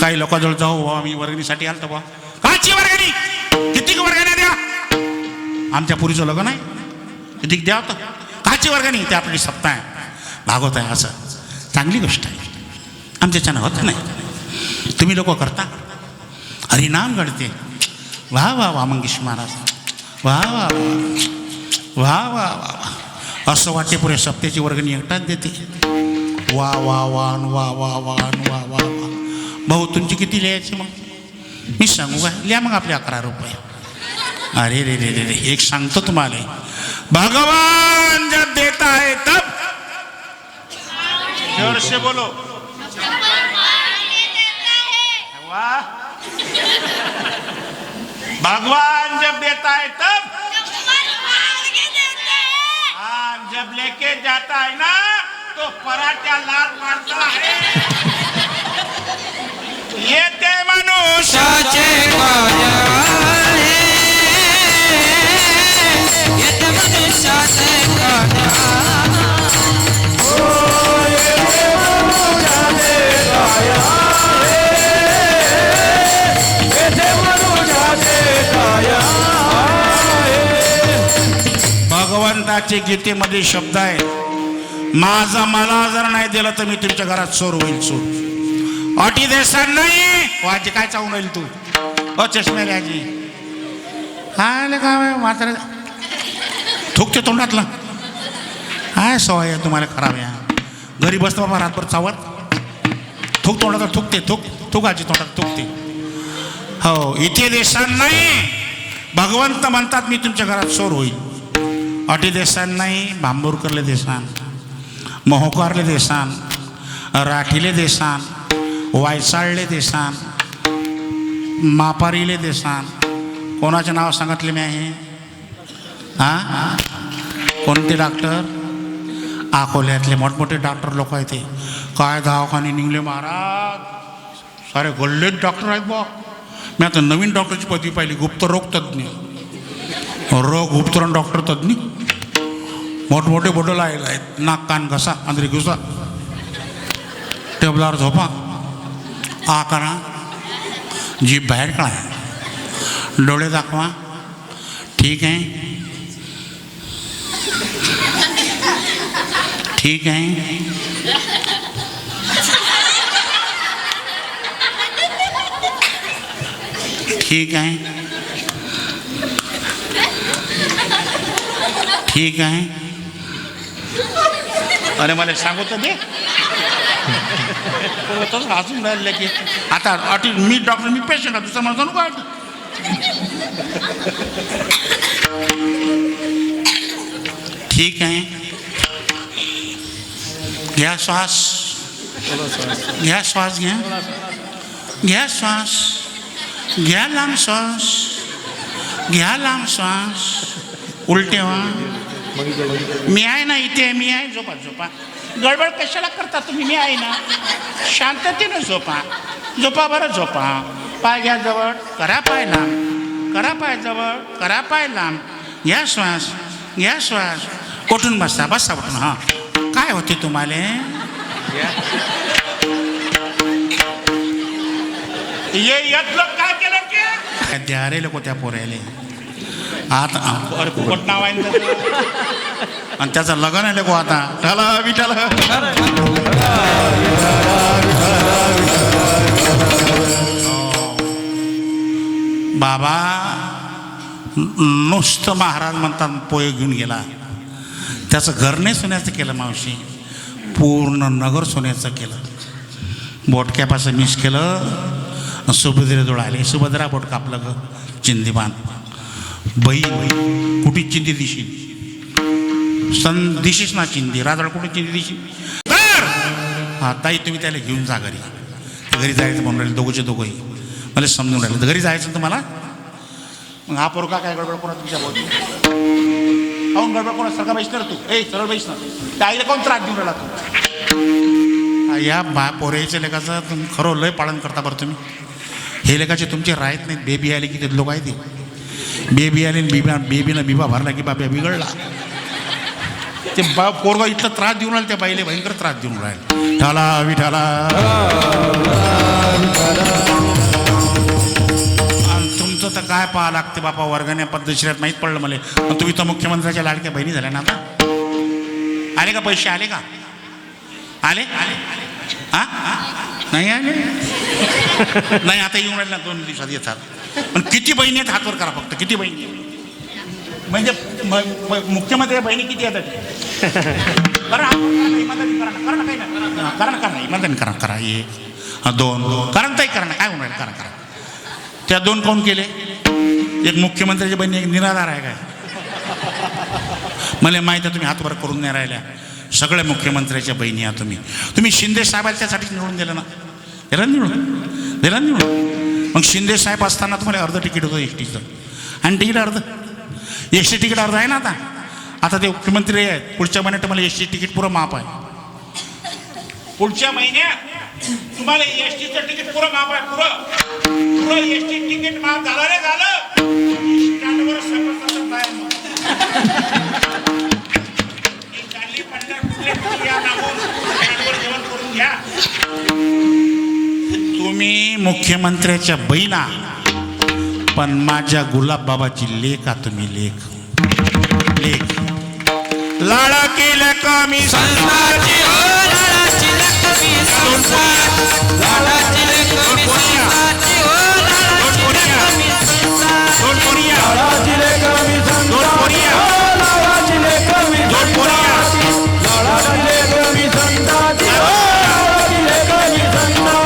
काही लोकांजवळ जाऊ बाबा मी वर्गणीसाठी आलतो बा काची वर्गणी किती वर्गण्या द्या आमच्या पुरीचं लग्न आहे किती द्या होतं काची वर्गणी ते आपली सप्ताह आहे भागवत आहे असं चांगली गोष्ट आहे आमच्याच्यानं होत नाही तुम्ही लोक करता हरिनाम घडते वा वा वा मंगेश महाराज वा वा वा वा वा असं वाटते पुरे सप्त्याची वर्गणी एकटाच देते वा वा वान वा वा वान वा वा वा भाऊ तुमची किती लिहायची मग मी सांगू काय लिहा मग आपले 11 रुपये अरे रे रे रे रे एक सांगतो तुम्हाला भगवान जब देता है तब जोर से बोलो वाह भगवान जब देता है तब हाँ जब लेके जाता है ना तो पराठा लाल मारता है ये ते मनुष्याचे कार्य आहे ये ते मनुष्याचे कार्य भगवंताचे गीतेमध्ये शब्द आहे माझा मला जर नाही दिलं तर मी तुमच्या घरात चोर होईल चोर अटी देसान नाही वाजी काय चावून राहील तू चष्मे आजी काय काय मात्र थुकते तोंडातलं काय सवय आहे तुम्हाला खराब या घरी बसतो बाबा रातभर चावत थूक तोंडात थुकते, थुकाची तोंडात थुकते. हो, इथे देसान नाही. भगवंत म्हणतात मी तुमच्या घरात चोर होईल. अटी देसान नाही, भांबूरकरले देसान, मोहोकारले देसान, राठीले देसान, वायसाळले देसान, मापारीले देसान. कोणाचे नाव सांगितले मी आहे? हां, कोणते डॉक्टर? अकोल्यातले मोठमोठे डॉक्टर लोक आहेत. ते काय दवाखाने निघले महाराज, सारे गल्लेच डॉक्टर आहेत बा. मी आता नवीन डॉक्टरची पदवी पाहिली, गुप्तरोग तज्ज्ञ, रोग उपतरण डॉक्टर तज्ज्ञ. मोठमोठे बोटं लायला आहेत. नाक कान घसा अंदरी घुसा, टेबलावर झोपा, आ करा, जीभ बाहेर काढा, डोळे दाखवा. ठीक आहे, ठीक आहे. ठीक आहे, ठीक आहे. अरे मला सांगू तर दे. अजून राहिले की आता अटी मी डॉक्टर, मी पेशंट आहे, दुसरा मला जाणू काय. ठीक आहे, घ्या श्वास, घ्या श्वास, घ्या, घ्या श्वास, घ्या लांब श्वास, घ्या लांब श्वास. उलटे व्हा. मी आहे ना इथे, मी आहे. झोपा झोपा. गडबड कशाला करता तुम्ही? मी आहे ना, शांततेनं झोपा. झोपा बरं, झोपा. पाय घ्या जवळ, करा पाय लांब, करा पाय जवळ, करा पाय लांब. घ्या श्वास, घ्या श्वास. उठून बसा, बसा उठून. हां, काय होते तुम्हाला? काय केलं की द्यारे लोक त्या पोरायले आता फुकट नाव आहे आणि त्याचं लग्न आहे. लोक आता ठला विठाल. बाबा नुसतं महाराज म्हणतात पोहे घेऊन गेला. त्याचं घर नाही सोन्याचं केलं मावशी, पूर्ण नगर सोन्याचं केलं. बोटक्यापासून मिस केलं. सुभद्रेजवळ आले. सुभद्रा बोट कापलं ग, चिंदी बांध. बाई कुठे चिंदी दिशी सन दिशीस ना चिंदी, राजळ कुठे चिंदी दिशी. तर हा ताई तुम्ही त्याला घेऊन जा घरी. घरी जायचं म्हणून राहिले दोघंचे दोघंही. मला समजून राहिले घरी जायचं तुम्हाला. मग हा पोरका काय गडबड कोणा तुमच्या बोलतो काऊन गडबड कोणा सरका बैसणार तू? ए सरळ बैसणार. त्या आईला कोण त्रास देऊन राहिला तू? या बा पोऱ्याच्या लेखाचं तुम्ही खरं लय पालन करता बरं तुम्ही. हे लेखाचे तुमचे राहत नाहीत. बेबी आले की ते लोक आहे ते बेबी आले बेबीनं बिबा भरला की बाब्या बिघडला. ते बा पोरगा इतका त्रास देऊन राहिला त्या बाईले, भयंकर त्रास देऊन राहील. ठाला विठाला. तुमचं तर काय पाहा लागते बापा, वर्गाने पद्धतशीरात माहीत पडलं मला. पण तुम्ही तर मुख्यमंत्र्याच्या लाडक्या बहिणी झाल्या ना आता. आले का पैसे? आले का? आले आले हां नाही आले नाही. आता येऊन राहिले ना 2 दिवसात येतात. पण किती बहिणी आहेत हातवर करा फक्त. किती बहिणी म्हणजे मुख्यमंत्री बहिणी किती येतात? करा इमानदारी करा ना, करा ना, काही ना करा ना, करा ना इमानदारी करा. करा ये 2 करा ना ताई, करा ना, काय होऊन राहिलं? करा करा. त्या 2 कोण केले? एक मुख्यमंत्र्याची बहिणी, एक निराधार आहे काय? मला माहीत आहे तुम्ही हातवर करून नाही राहिल्या. सगळ्या मुख्यमंत्र्याच्या बहिणी आहात तुम्ही. तुम्ही शिंदे साहेबाला त्यासाठीच निवडून दिलं ना. दिलं निवडून. मग शिंदे साहेब असताना तुम्हाला अर्ध तिकीट होतं एस टीचं, आणि तिकीट अर्ध एस टी तिकीट अर्ध आहे ना. आता ते मुख्यमंत्री आहेत. पुढच्या महिन्यात तुम्हाला एस टी तिकीट पुरं माफ आहे. पुढच्या महिन्यात तुम्हाला एस टीचं तिकीट पुरं माफ आहे. पुरं एस टी तिकीट माफ झालं रे झालं. स्टँडवर सगळं बाहेर तुम्ही मुख्यमंत्र्याच्या बहिणा, पण माझ्या गुलाब बाबाची लेख आ तुम्ही. लेख लाडा केलं कमी संसाराची हो, लाडाची लक्ष्मी संसार, लाडाची लक्ष्मी संसाराची हो, लाडाची लक्ष्मी संसार, दोन पोरिया, लाडाची लक्ष्मी संसार, दोन पोरिया, लाडाची लक्ष्मी, दोन पोरिया, लाडाची लक्ष्मी संसाराची हो, लाडाची लक्ष्मी संसार.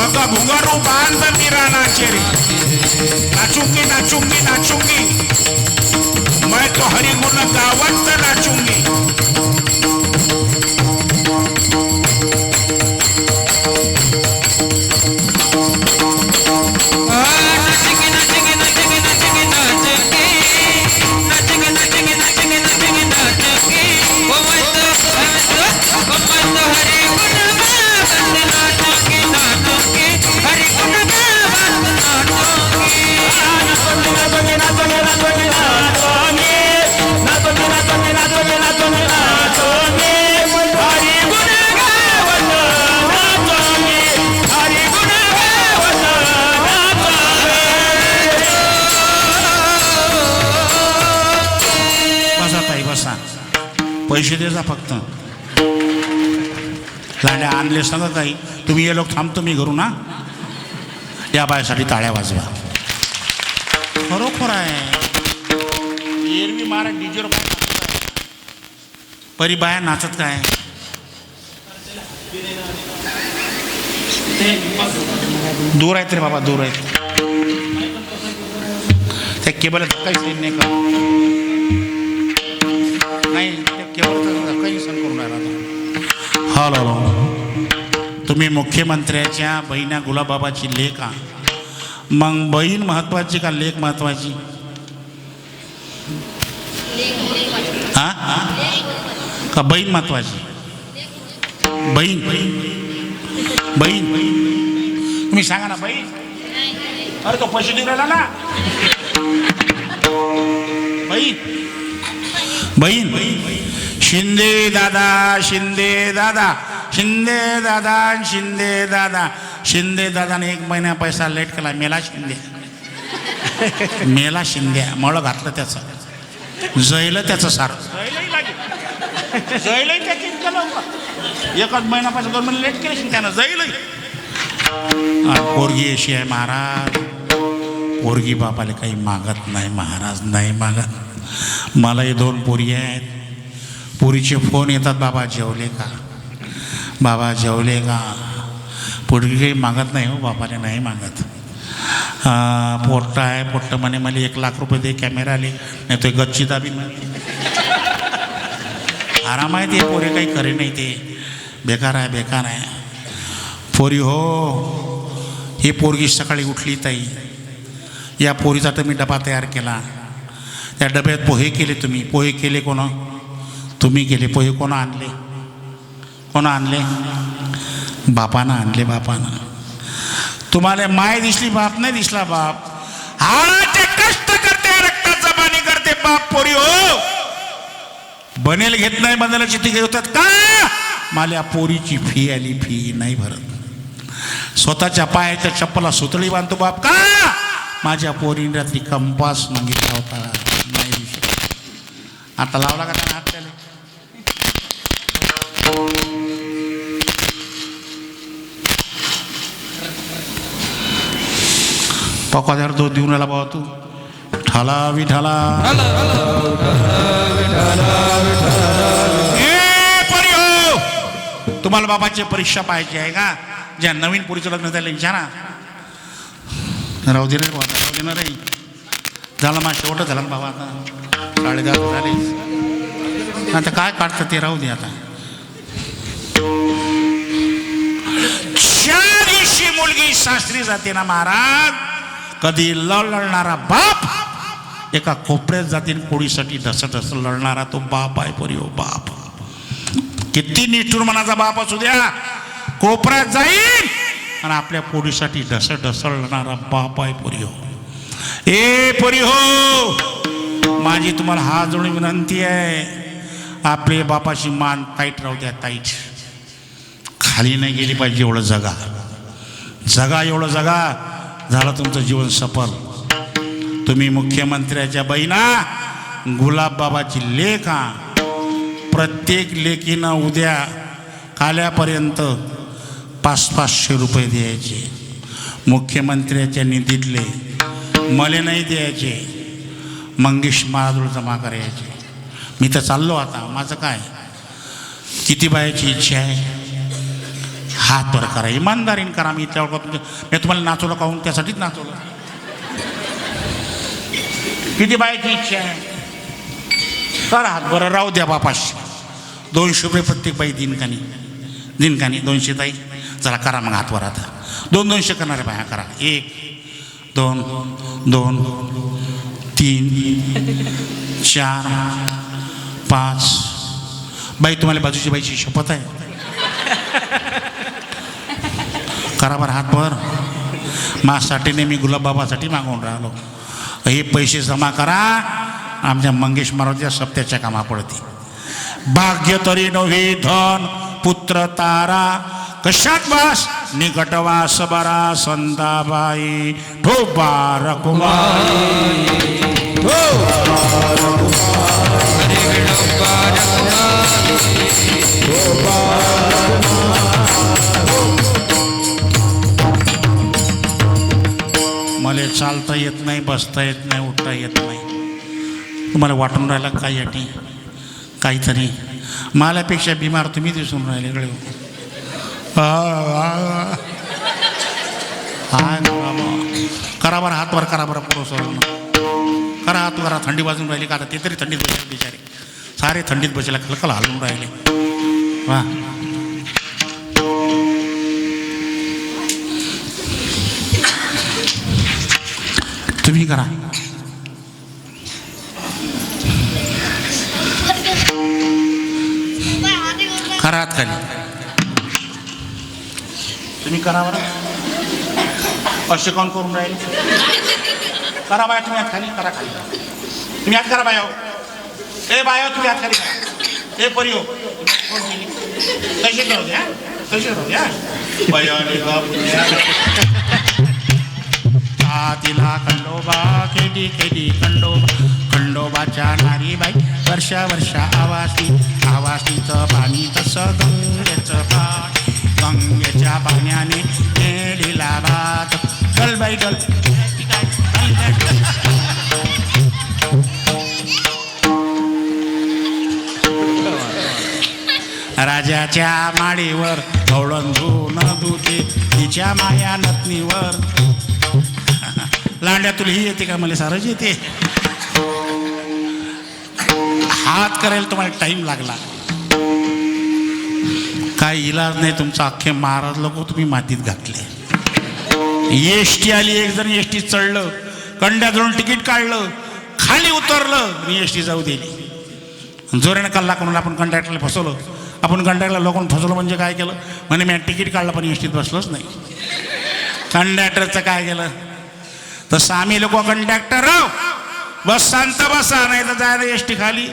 पग घुंगरू बांध मीरा नाचे रे, नाचूंगी नाचूंगी नाचूंगी, मैं तो हरि गुण गावत नाचूंगी. पैसे दे जा फक्त. लांड्या आणले सगळं काही. तुम्ही ये लोक थांबतो मी घरून ना. या बायासाठी टाळ्या वाजवा. खरोखर आहे. एरवी मारा डीजेवर बाय परी बाया नाचत काय. दूर आहेत रे बाबा, दूर आहेत. त्या केबल काही सीन नाही का नाही. काही सण करून राहिला. हॅलो, तुम्ही मुख्यमंत्र्याच्या बहिणा गुलाबाबाची लेख आ. मग बहीण महत्वाची का लेख महत्वाची. हा का बहीण महत्वाची. बहीण बहीण तुम्ही सांगा ना बहीण. अरे तो पैसे देऊ राहिला ना. बहीण बहीण शिंदे दादा शिंदे दादा शिंदे दादा शिंदे दादा. शिंदे दादाने 1 महिना पैसा लेट केला. मेला शिंदे. मेला शिंदे. मळ घातलं त्याचं. जैलं त्याचं सारं. जैलही त्याची एकच महिना पैसा 2 महिने लेट केले त्यानं. जैलही. पोरगी अशी आहे महाराज. पोरगी बापाला काही मागत नाही महाराज. नाही मागत. मलाही 2 पोरी आहेत. पोरीचे फोन येतात. बाबा जेवले का, बाबा जेवले का. पोरगी काही मागत नाही हो. बापाने नाही मागत. पोट्ट आहे. पोट्ट म्हणे मला 1 लाख रुपये दे कॅमेरा आले नाही तो गच्ची दाबी म्हणते. आराम आहे ते. पोरे काही खरे नाही ते. बेकार आहे बेकार आहे. पोरी हो. ही पोरगी सकाळी उठली ताई. या पोरीचा तर मी डबा तयार केला. त्या डब्यात पोहे केले. तुम्ही पोहे केले कोण. तुम्ही केले पोहे. कोण आणले. कोण आणले. बापानं आणले. बापानं. तुम्हाला माय दिसली बाप नाही दिसला. बाप हाडाचे कष्ट करते रक्ताचा पाणी करते बाप. पोरी हो बनेल घेत नाही बनेल चिठ्ठी घेत होतात का. मला पोरीची फी आली. फी नाही भरत. स्वतःच्या पायाच्या चप्पला सुतळी बांधतो बाप का. माझ्या पोरीने रात्री कंपास मागितला होता. नाही देऊ शकत. आता लावला का त्यांना हात त्याला. पकवाद्यावर तो देऊन राहिला बाबा तू. ठाला विठाला. परी हो तुम्हाला बाबाची परीक्षा पाहिजे आहे का. ज्या नवीन पोरीचं लग्न त्याला विचारा. राहू दे रे बाबा. राहू दे ना रे. झालं माझं शेवटच झालं बाबा. आता 10:30 झाले. आता काय काढतं ते राहू दे. आता ज्या दिवशी मुलगी सासरी जाते ना महाराज. कधी लढणारा बाप एका कोपऱ्यात जाते. पोळीसाठी ढसढस लढणारा तो बाप आहे. पोरी हो बाप. किती निष्ठुर मनाचा बाप असू द्या. कोपऱ्यात जाईल आणि आपल्या पोरीसाठी ढसढसळणारा बाप आहे. पोरी हो. ए पोरी हो माझी तुम्हाला हात जोडून विनंती आहे. आपल्या बापाची मान टाईट राहू द्या. टाईट. खाली नाही गेली पाहिजे. एवढं जगा. जगा. एवढं जगा. झालं तुमचं जीवन सफल. तुम्ही मुख्यमंत्र्याच्या बहिणा गुलाबबाबाची लेख आ. प्रत्येक लेकीनं उद्या काल्यापर्यंत 500-500 रुपये द्यायचे. मुख्यमंत्र्याच्या निधीतले. मले नाही द्यायचे. मंगेश महाजोळ जमा करायचे. मी तर चाललो आता. माझं काय. किती बायाची इच्छा आहे. हात वर करा, इमानदारीने करा. मी त्यावर मी तुम्हाला नाचवलं काहून? त्यासाठीच नाचवलं. किती बायची इच्छा आहे? करा हात बरं, राहू द्या बापाशी. 200 रुपये प्रत्येक बाई दिनकानी 200 ताई. चला करा मग हात वर. आता 200 करणारे बाया करा. 1 2 2 3 4 5. बाई तुम्हाला बाजूची बाईची शपथ आहे. करा बरं हात वर. माझ्यासाठी नाही, मी गुलाबबाबासाठी मागून राहिलो. हे पैसे जमा करा, आमच्या मंगेश महाराजच्या सप्त्याच्या कामा पडते. भाग्य तरी नव्हे धन पुत्र तारा, कशात वास निकटवास बरा संताबाई. ठोबार कुमारी मला चालता येत नाही, बसता येत नाही, उठता येत नाही. तुम्हाला वाटून राहिला काय याटी काहीतरी. मालापेक्षा बिमार तुम्ही दिसून राहिले गळे. करा बरं हात वर करा बरं. पुरोसर करा हात करा. थंडी वाजून राहिली का? आता ते तरी थंडीत बसले बिचारे. सारे थंडीत बसला कलकल हलून राहिले. वा तुम्ही करा. करा हात खाली. तुम्ही करा बरं. असे कोण करून राहिले? करा बाया तुम्ही हात खाली. करा खाली. तुम्ही हात करा बाया. ए बाया तुम्ही हात खाली करा. ए परी हो कशी करू द्या, कशी करू द्या. तिला खंडोबा खेडी खेडी खंडोबाच्या नारी बाई. वर्षा आवासीचं पाणी तसं गंगेच्या पाण्याने केलेला भात. चल बाई चल. राजाच्या माडीवर धवळून धुते तिच्या माया नतनीवर. लांड्या तुला ही येते का? मला सारच येते. हात करायला तुम्हाला टाईम लागला. काही इलाज नाही तुमचा. अख्खे महाराज लोक तुम्ही मातीत घातले. एसटी आली, एक जण एसटी चढलं, कंड्याजवळून तिकीट काढलं, खाली उतरलं, मी एसटी जाऊ दिली. जोराने कल्ला करून आपण कंडक्टरला फसवलं. आपण कंडक्टरला लोकांना फसवलं म्हणजे काय केलं? म्हणे मी तिकीट काढलं पण एसटीत बसलोच नाही. कंडक्टरचं काय केलं? तसं आम्ही लोक कंडक्टर बस शांत बसा, नाही तर जायला एसटी खाली.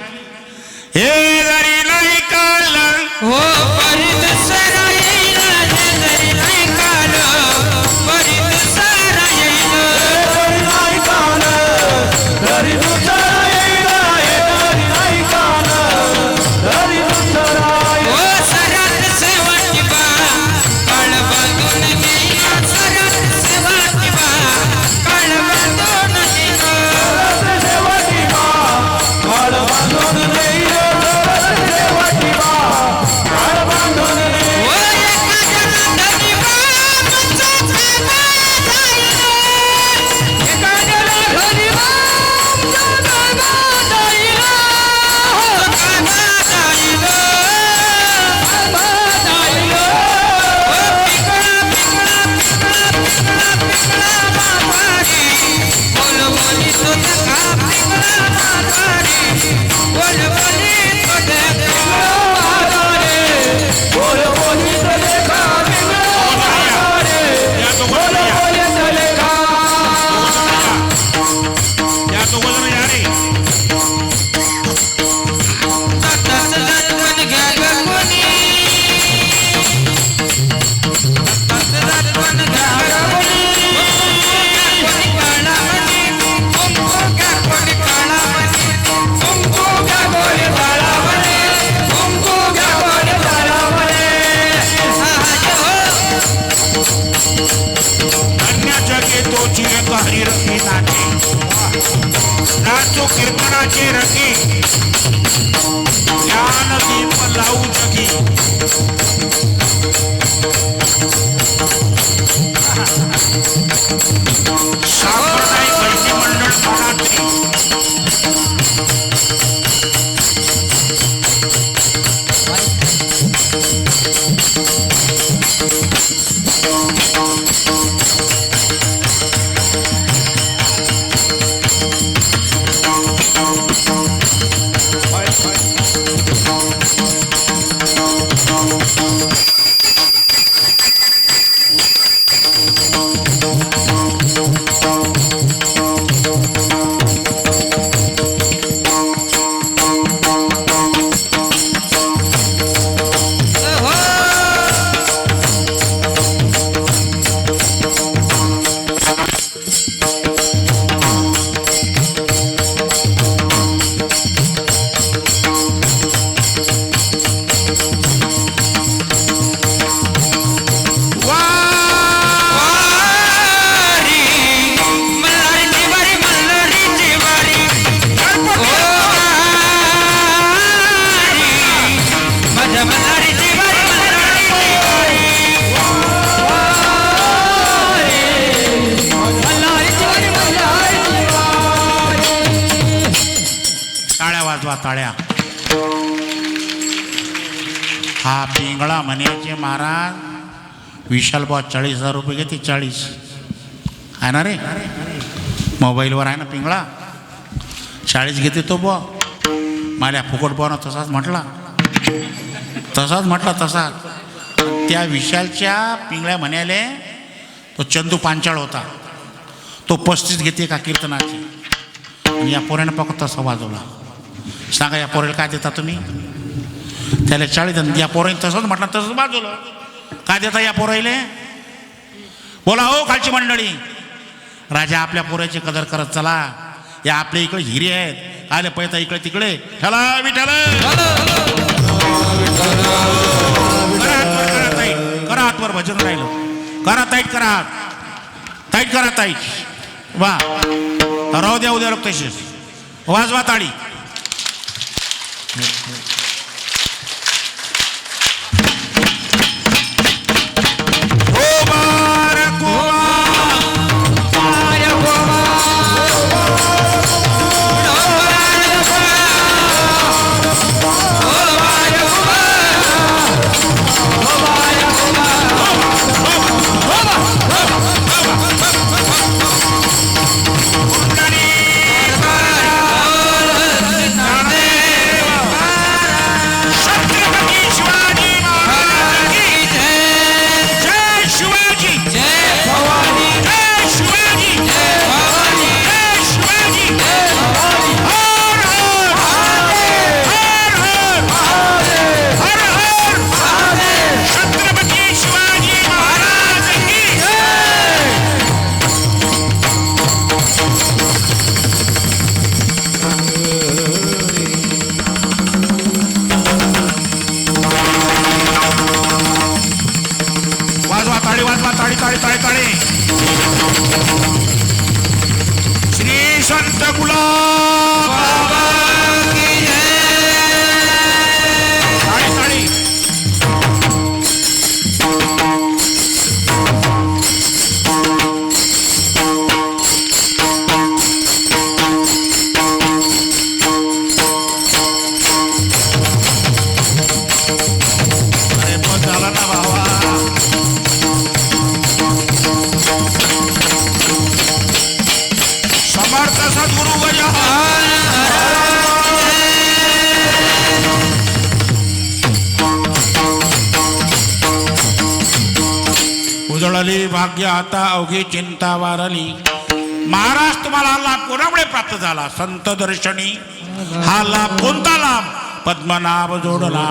हे जरी नाही काल हो परित सरा येईल, जरी नाही काल परित सरा येईल. जरी नाही काल तरी दुसरा येईल, जरी नाही काल तरी दुसरा येईल. हो सरात सेवाची बा काळ बांधून घेईना, सरात सेवाची बा काळ बांधून घेईना. सरात सेवाची बा काळ बांधून घेईना. नाचो कीर्तनाचे रंगी, ज्ञानदीप लावू जगी. टाळ्या. हा पिंगळा म्हणायचे महाराज विशाल बॉ 40,000 रुपये घेते. 40 आहे ना रे, मोबाईलवर आहे ना पिंगळा. 40 घेते तो बॉ. मला फुकट बॉ ना तसाच म्हटला तसाच. त्या विशालच्या पिंगळ्या म्हणाले तो चंदू पांचाळ होता, तो 35 घेते का कीर्तनाची. आणि या पोऱ्यानं फक्त तसा वाजवला. सांगा या पोरेला काय देता तुम्ही? त्याला 40. या पोराने तसंच म्हटलं, तसंच बाजूला. काय देता या पोराईले? बोला हो खालची मंडळी. राजा आपल्या पोराची कदर करत चला. या आपल्या इकडे हिरे आहेत, आले पैसा इकडे तिकडे. चला विठ्ठल करा हातवर भजन राहिलं. करा ताईट करा ताईट. वा राहू द्या उद्या लोक तशीच. वाजवा ताळी. श्री संत गुलाब उजळली भाग्य आता अवघी चिंता वारली. महाराज तुम्हाला लाभ कोणामुळे प्राप्त झाला? संत दर्शनी. हा लाभ कोणता लाभ? पद्मनाभ जोडला.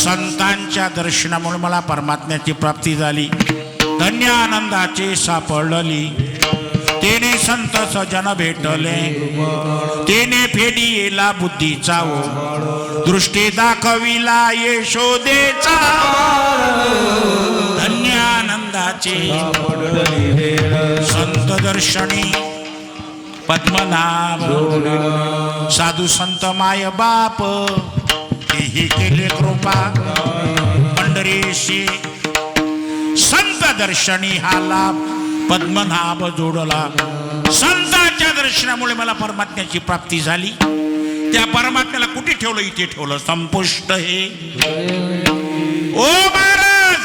संतांच्या दर्शनामुळे मला परमात्म्याची प्राप्ती झाली. धन्य आनंदाचे सापडली. तेने संत सजन भेटले. तेने फेडी येला बुद्धीचा ओ. दृष्टी दाखविला यशोदेचा. धन्य आनंदाचे संत दर्शनी पद्मनाभ. साधू संत माय बाप तेही केले कृपा पंढरीशी. संत दर्शनी हा लाभ पद्मनाभ जोडला. संतांच्या दर्शनामुळे मला परमात्म्याची प्राप्ती झाली. त्या परमात्म्याला कुठे ठेवलं? इथे ठेवलं. संपुष्ट हे ओ महाराज,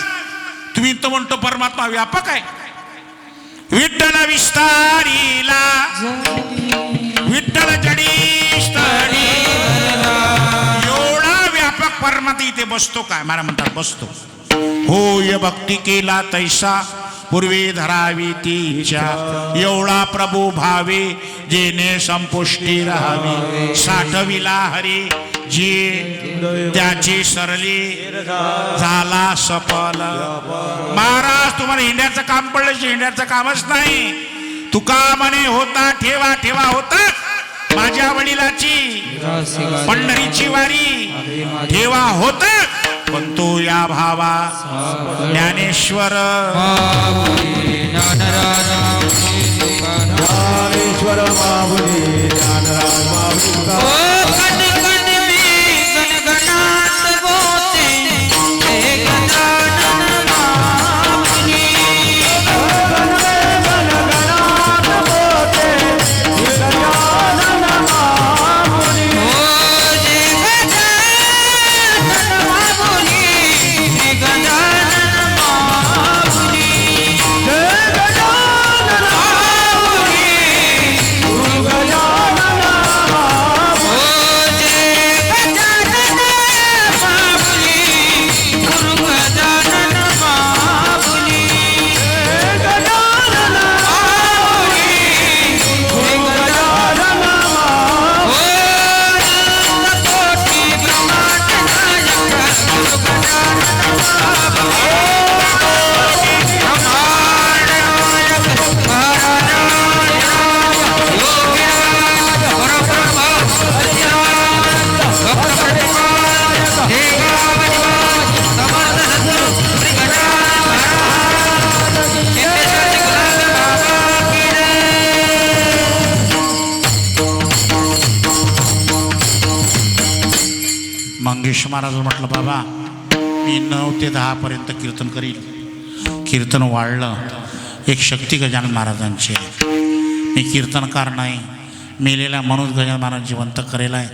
तुम्ही तर म्हणतो परमात्मा व्यापक आहे. विठ्ठल विस्तारीला विठ्ठल जडी स्थळी, एवढा व्यापक परमात्मा इथे बसतो काय? मला म्हणतात बसतो. होय भक्ती केला तैसा पूर्वी धरावी ती इच्छा, एवढा प्रभू भावे जेने संपुष्टी राहावी. साठविला हरी जी त्याची सरली झाला सफल. महाराज तुम्हाला हिंड्याचं काम पडलं, हिंड्याचं कामच नाही. तुका म्हणे होता ठेवा ठेवा होता माझ्या वडिलाची पंढरीची वारी, ठेवा होत पण तो या भावा ज्ञानेश्वर ज्ञानेश्वर माऊली ज्ञानराज माऊली मंगेश महाराज म्हटलं बाबा मी 9 ते 10 पर्यंत कीर्तन करील. कीर्तन वाढलं. एक शक्ती गजानन महाराजांची. मी कीर्तनकार नाही, मेलेला म्हणून गजानन महाराज जिवंत करेल आहे.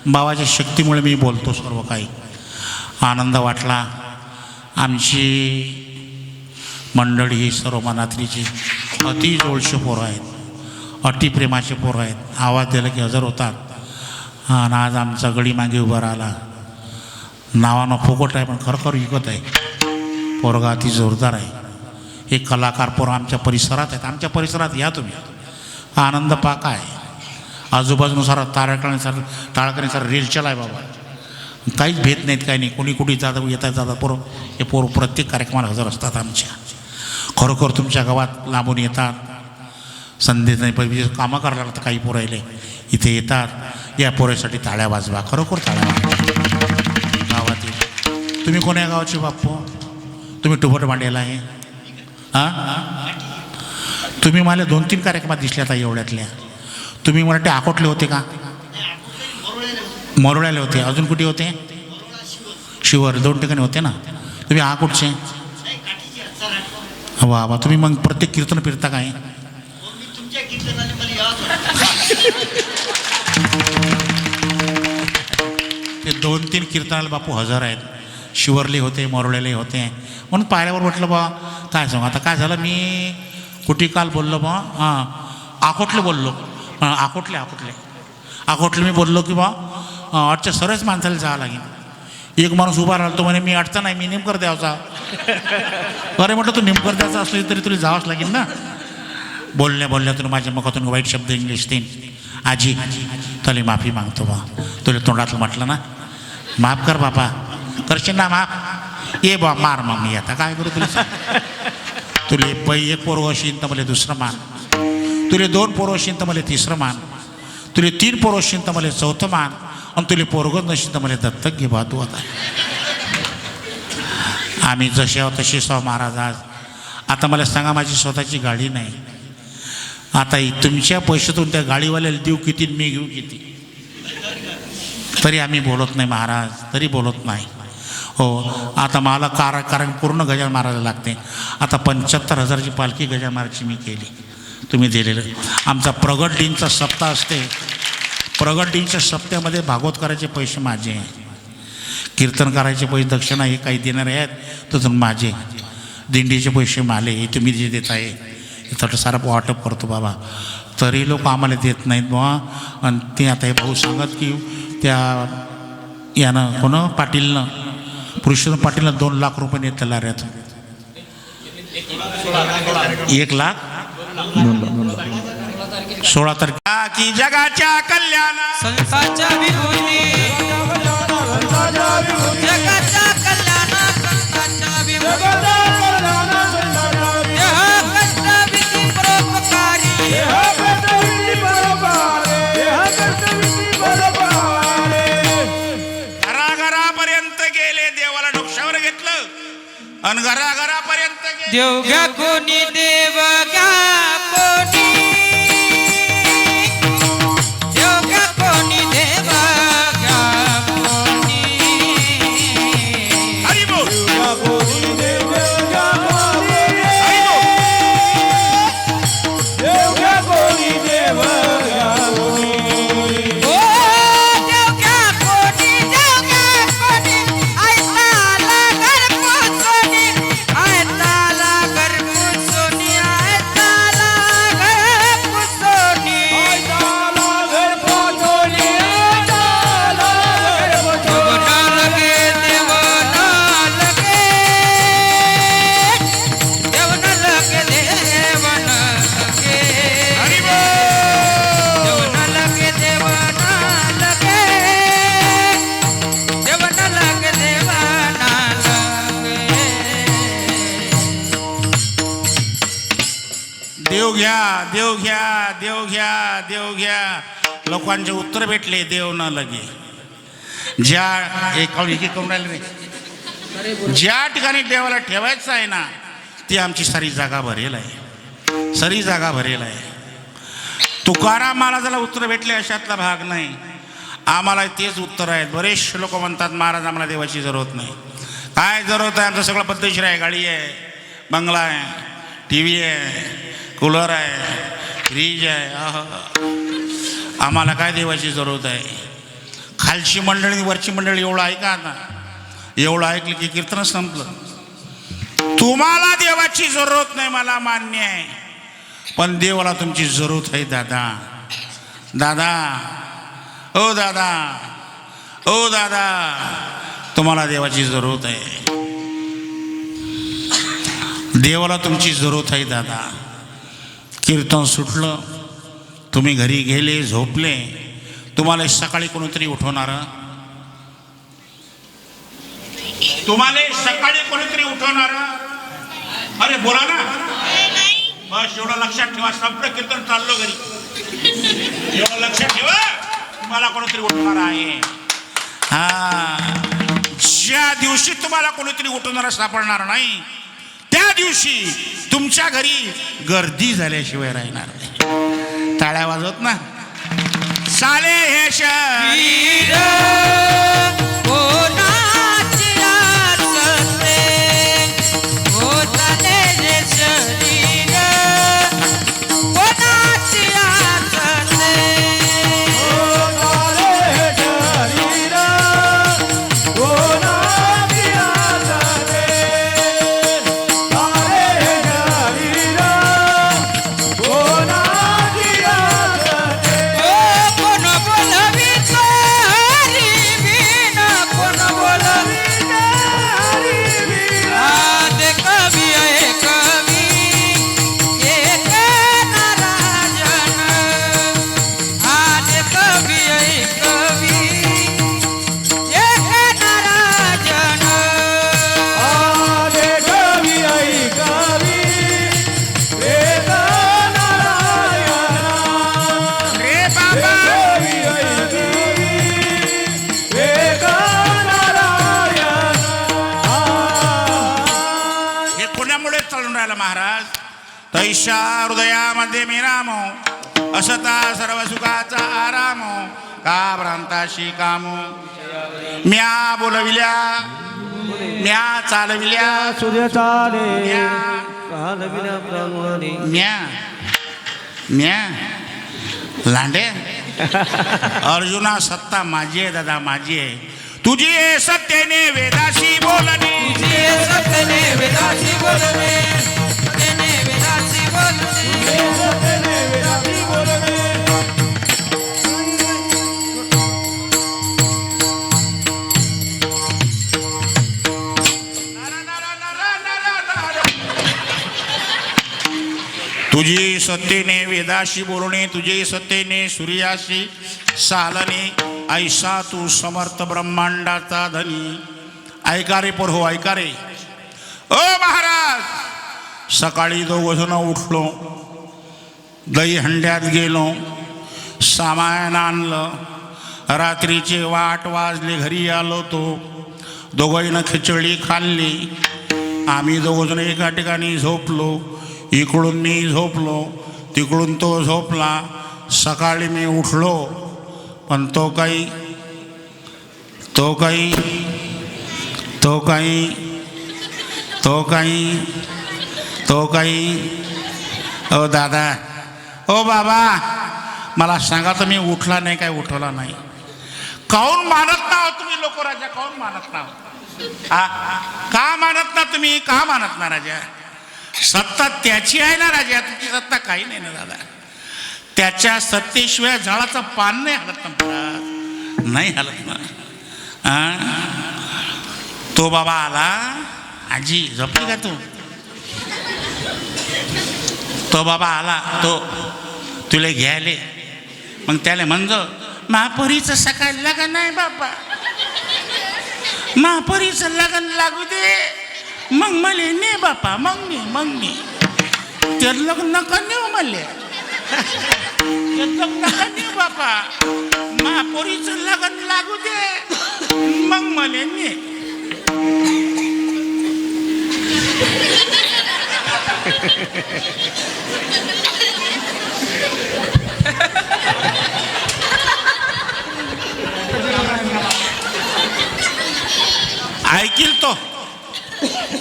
बाबाच्या शक्तीमुळे मी बोलतो सर्व काही. आनंद वाटला. आमची मंडळी ही सर्व मनातलीची अति जोडशी पोरं आहेत, अति प्रेमाचे पोरं आहेत. आवाज दिला की हजर होतात. आणि आज आमचा गडी मागे उभा राहिला. नावानं फुकट आहे पण खरखर विकत आहे. पोरगा अति जोरदार आहे. हे कलाकार पोरं आमच्या परिसरात आहेत. आमच्या परिसरात या तुम्ही. आनंद पाका आहे. आजूबाजूनुसार टाळकणीसार रेलचल आहे बाबा. काहीच भेद नाहीत, काही नाही. कोणी कुठे जातात येतात पोरं. हे पोरं प्रत्येक कार्यक्रमाला हजर असतात आमच्या. खरोखर तुमच्या गावात लांबून येतात. संदेश नाही पण कामं करायला लागतं. काही पोरं राहिले इथे येतात. या पोरासाठी ताळ्या वाजवा, खरोखर ताळ्या वाजवा. गावातील तुम्ही कोण्या गावाचे बाप्पू? तुम्ही टुबट मांडेला आहे. हां तुम्ही मला 2-3 कार्यक्रमात दिसल्या आता एवढ्यातल्या. तुम्ही मराठी आकोटले होते का? मरोळ्याले होते. अजून कुठे होते? शिवर 2 ठिकाणी होते ना. तुम्ही आकोटचे? वा वा. तुम्ही मग प्रत्येक कीर्तन फिरता काय? ते 2-3 कीर्तनाला बापू हजर आहेत. शिवरले होते, मरोळ्याले होते. म्हणून पाहिल्यावर म्हटलं बा काय सांगू आता काय झालं. मी कुठे काल बोललो बा आकोटले बोललो. आकोटले मी बोललो की बा अडच्या सर्वच माणसाला जावं लागेल. एक माणूस उभा राहतो म्हणे मी अडचा नाही, मी नेमकर द्यावचा. अरे म्हटलं तू नेमकर द्यायचा असली तरी तुला जावंच लागेल ना. बोलण्यातून माझ्या मुखातून वाईट शब्द इंग्लिश तीन. आजी तुला माफी मागतो बा. तुला तोंडातलं म्हटलं ना माफ कर बापा. करशील ना माफ? ये बा मार मग मी आता काय करू तुला. तुला एक पोरं असेल तर मला दुसरं मान. तुला 2 पोरं असेल तर मला तिसरं मान. तुला 3 पोरं असेल तर मला 4थं मान. आणि तुला पोरगत नसेल तर मला दत्तक घे बा तू आता. आम्ही जसे आहोत तसे सौ महाराज. आज आता मला सांगा माझी स्वतःची गाडी नाही. आता तुमच्या पैशातून त्या गाडीवाल्याला देऊ किती मी घेऊ किती, तरी आम्ही बोलत नाही महाराज. तरी बोलत नाही हो. आता मला कारण पूर्ण गजानन महाराजाला लागते. आता 75,000ची पालखी गजानन महाराजची मी केली. तुम्ही दिलेलं. आमचा प्रगट दिनचा सप्ताह असते. प्रगट दिनच्या सप्त्यामध्ये भागवत करायचे पैसे माझे आहे. कीर्तन करायचे पैसे दक्षिणा हे काही देणारे आहेत तर माझे दिंडीचे पैसे माले हे तुम्ही जे देत आहे हे तर सारं वाटप करतो बाबा, तरी लोक आम्हाला देत नाहीत बाबा. आणि ते आता हे भाऊ सांगत की त्या यानं कोण पाटीलनं पुरुषोत्तम पाटीलनं 2 लाख रुपये नेतला रे 1 लाख 16 तारखेला की जगाच्या कल्याण संतांच्या विभूती जगाच्या कल्याण संतांच्या विभूती देह कष्टविधी परोपकारी घराघरापर्यंत गेले, देवाला डोक्यावर घेतलं आणि घराघरापर्यंत गेले. देव घ्या कोणी देव घ्या कोणी देव घ्या कोणी देव घ्या कोणी हरी बोल. ओ देव घ्या कोणी ऐताला घरपोचोनी ऐताला घरपोचोनी ऐताला घरपोचोनी देवना लगे देवना लगे देवना लगे देवना लगे हरी बोल. देवना लगे देवना लगे देवना लगे देवना लगे देव घ्या देव घ्या देव घ्या देव घ्या. लोकांचे उत्तर भेटले देव न लगे. ज्या करून राहिले नाही, ज्या ठिकाणी देवाला ठेवायचं आहे ना ती आमची सारी जागा भरेल आहे, सारी जागा भरेल आहे. तुकाराम महाराजाला उत्तर भेटले अशातला भाग नाही, आम्हाला तेच उत्तर आहेत. बरेचसे लोक म्हणतात महाराज आम्हाला देवाची जरूरत नाही. काय जरूरत आहे, आमचं सगळं पद्धतशीर आहे, गाडी आहे, बंगला आहे, टी व्ही आहे, कूलर आहे, फ्रीज आहे. आम्हाला काय देवाची जरूरत आहे. खालची मंडळी वरची मंडळी एवढं ऐका आता, एवढं ऐकलं की कीर्तन संपलं. तुम्हाला देवाची जरूरत नाही मला मान्य आहे, पण देवाला तुमची जरूरत आहे दादा. दादा ओ दादा ओ दादा, तुम्हाला देवाची जरूरत आहे, देवाला तुमची जरूरत आहे दादा. कीर्तन सुटलं, तुम्ही घरी गेले, झोपले, तुम्हाला सकाळी कोणीतरी उठवणार, तुम्हाला सकाळी कोणीतरी उठवणार. अरे बोला ना, बस एवढं लक्षात ठेवा. संपलं कीर्तन, चाललो घरी. एवढं लक्षात ठेवा, तुम्हाला कोणीतरी उठवणार आहे. ज्या दिवशी तुम्हाला कोणीतरी उठवणारा सापडणार नाही त्या दिवशी तुमच्या घरी गर्दी झाल्याशिवाय राहणार नाही. टाळ्या वाजवत ना साले हे वीर कोणाची आसते होतले रे शरीर कोणाची आसते कोण बोलवितो हरी बिन कोण बोलवितो हरी बिन आद कवी आहे कवी एक नाराजन आद कवी आहे कवी एक नाराजन रे बाबा. हे पुण्यामुळे चालून राहिलं महाराज. तैशा हृदयामध्ये मिरामो असता सर्व सुखाचा आरामो का भ्रांताशी कामो. म्या बोलविल्या म्या चालविल्या सूर्य चाले म्या कालविना प्राणवाणी म्या म्या लांडे. अर्जुना सत्ता माझी आहे दादा, माझी आहे. तुझी सत्यने वेदाशी बोलणे तुझे सत्यने वेदासी बोलणे सत्यने वेदासी बोलणे तुझी सत्यने वेदाशी बोलणे तुझे सत्यने सूर्याशी सालने ऐसा तू समर्थ ब्रह्मांडाचा धनी. ऐका रे पोर ऐका रे. ओ महाराज, सकाळी दोघजण उठलो, दही हंड्यात गेलो, सामान आणलं, रात्रीचे 8 वाजले, घरी आलो. तो दोघांना खिचडी खाल्ली. आम्ही दोघजण एका ठिकाणी झोपलो. इकडून मी झोपलो, तिकडून तो झोपला. सकाळी मी उठलो, पण तो काही ओ दादा, ओ बाबा, मला सांगा, तुम्ही उठला नाही काय उठवला नाही? काहून मानत ना तुम्ही लोक राजा? काहून मानत ना? का मानत ना तुम्ही? का मानत ना राजा? सत्ता त्याची आहे ना राजा, तुमची सत्ता काही नाही ना दादा. त्याच्या सत्तेशिवाय झाडाचं पान नाही हलत ना, नाही हलत ना. तो बाबा आला. आजी झोपली का तू? तो बाबा आला, तो तुला घ्यायले. मग त्याला म्हणजो, महापुरीचं सकाळी लग्न आहे बाबा, महापुरीचं लग्न लागू दे, मग मला ने बापा, मग मी ते लग्न नका नेऊ, मला ते लग्न नका नेऊ बापा, महापुरीचं लग्न लागू दे, मग मला ने.